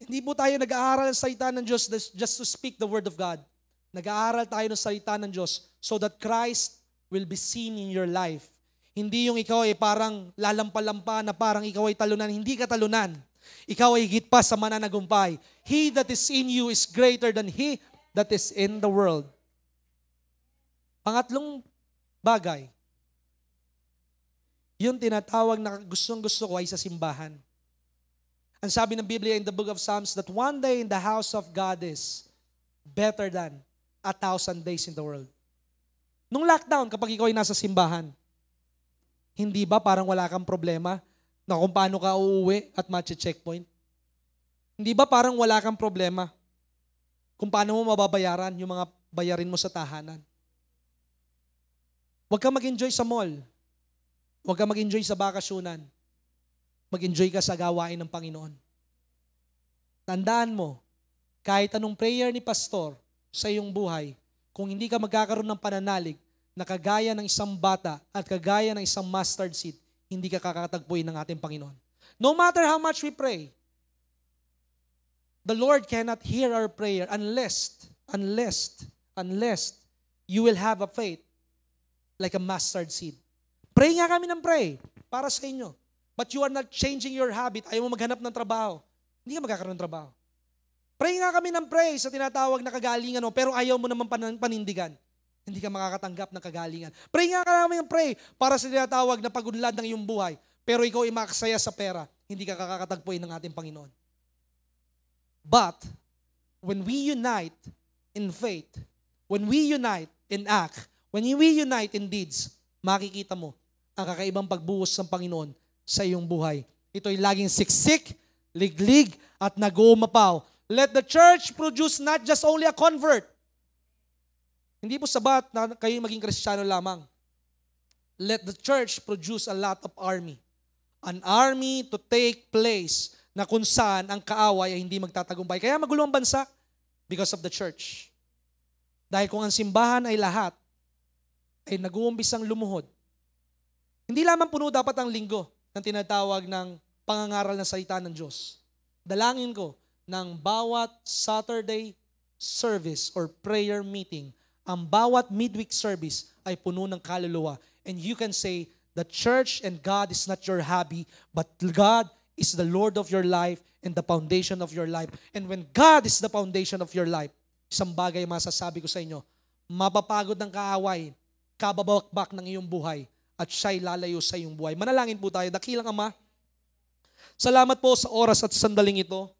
Hindi po tayo nag-aaral ng salita ng Diyos just to speak the word of God. Nag-aaral tayo ng salita ng Diyos so that Christ will be seen in your life. Hindi yung ikaw ay parang lalampa-lampa na parang ikaw ay talunan. Hindi ka talunan. Ikaw ay higit pa sa mananagumpay. He that is in you is greater than he that is in the world. Pangatlong bagay, yung tinatawag na gustong-gusto ko ay sa simbahan. Ang sabi ng Biblia in the book of Psalms that one day in the house of God is better than 1,000 days in the world. Nung lockdown, kapag ikaw ay nasa simbahan, hindi ba parang wala kang problema na kung paano ka uuwi at matche-checkpoint? Hindi ba parang wala kang problema kung paano mo mababayaran yung mga bayarin mo sa tahanan? Huwag kang mag-enjoy sa mall. Huwag kang mag-enjoy sa bakasyunan. Mag-enjoy ka sa gawain ng Panginoon. Tandaan mo, kahit anong prayer ni pastor sa iyong buhay, kung hindi ka magkakaroon ng pananalig na kagaya ng isang bata at kagaya ng isang mustard seed, hindi ka kakatagpuin ng ating Panginoon. No matter how much we pray, the Lord cannot hear our prayer unless you will have a faith like a mustard seed. Pray nga kami ng pray para sa inyo. But you are not changing your habit. Ayaw mo maghanap ng trabaho. Hindi ka magkakaroon ng trabaho. Pray nga kami ng pray sa tinatawag na kagalingan mo, pero ayaw mo naman panindigan. Hindi ka makakatanggap ng kagalingan. Pray nga kami ng pray para sa tinatawag na pagunlad ng iyong buhay, pero ikaw ay makasaya sa pera. Hindi ka kakatagpuin ng ating Panginoon. But, when we unite in faith, when we unite in act, when we unite in deeds, makikita mo ang kakaibang pagbuhos ng Panginoon sa iyong buhay. Ito'y laging siksik, liglig, at nag-uumapaw. Let the church produce not just only a convert. Hindi po sabat na kayo maging Kristiyano lamang. Let the church produce a lot of army. An army to take place na kung saan ang kaaway ay hindi magtatagumpay. Kaya magulo ang bansa because of the church. Dahil kung ang simbahan ay lahat, ay nag-uumpisang lumuhod. Hindi lamang puno dapat ang linggo ng tinatawag ng pangangaral ng salita ng Diyos. Dalangin ko ng bawat Saturday service or prayer meeting, ang bawat midweek service ay puno ng kaluluwa. And you can say, the church and God is not your hobby, but God is the Lord of your life and the foundation of your life. And when God is the foundation of your life, isang bagay masasabi ko sa inyo, mapapagod ng kaaway, kababakbak ng iyong buhay, at siya'y lalayo sa iyong buhay. Manalangin po tayo. Dakilang Ama, salamat po sa oras at sandaling ito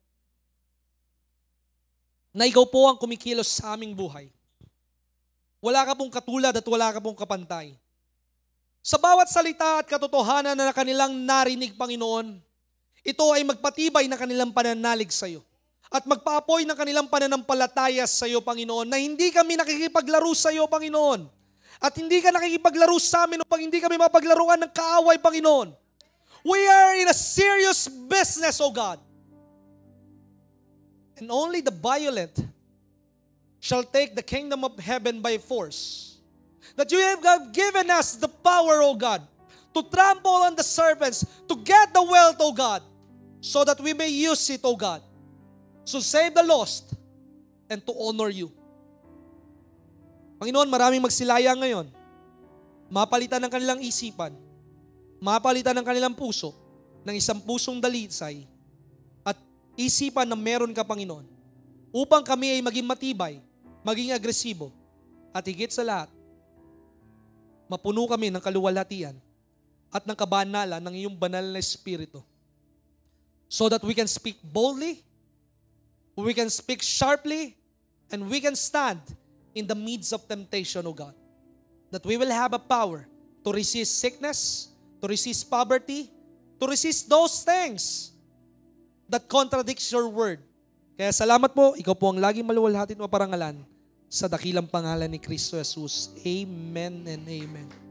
na ikaw po ang kumikilos sa aming buhay. Wala ka pong katulad at wala ka pong kapantay. Sa bawat salita at katotohanan na kanilang narinig, Panginoon, ito ay magpatibay na kanilang pananalig sa iyo at magpaapoy ng kanilang pananampalataya sa iyo, Panginoon, na hindi kami nakikipaglaro sa iyo, Panginoon. At hindi ka nakikipaglaro sa amin upang hindi kami mapaglaruan ng kaaway, Panginoon. We are in a serious business, O God. And only the violent shall take the kingdom of heaven by force. That you have given us the power, O God, to trample on the serpents, to get the wealth, O God, so that we may use it, O God, to save the lost and to honor you. Panginoon, maraming magsilaya ngayon. Mapalitan ng kanilang isipan, mapalitan ng kanilang puso, ng isang pusong dalisay, at isipan na meron ka, Panginoon, upang kami ay maging matibay, maging agresibo, at higit sa lahat, mapuno kami ng kaluwalhatian at ng kabanalan ng iyong banal na Espiritu. So that we can speak boldly, we can speak sharply, and we can stand in the midst of temptation, O God. That we will have a power to resist sickness, to resist poverty, to resist those things that contradicts your word. Kaya salamat po, ikaw po ang laging maluwalhati at maparangalan sa dakilang pangalan ni Kristo Jesus. Amen and amen.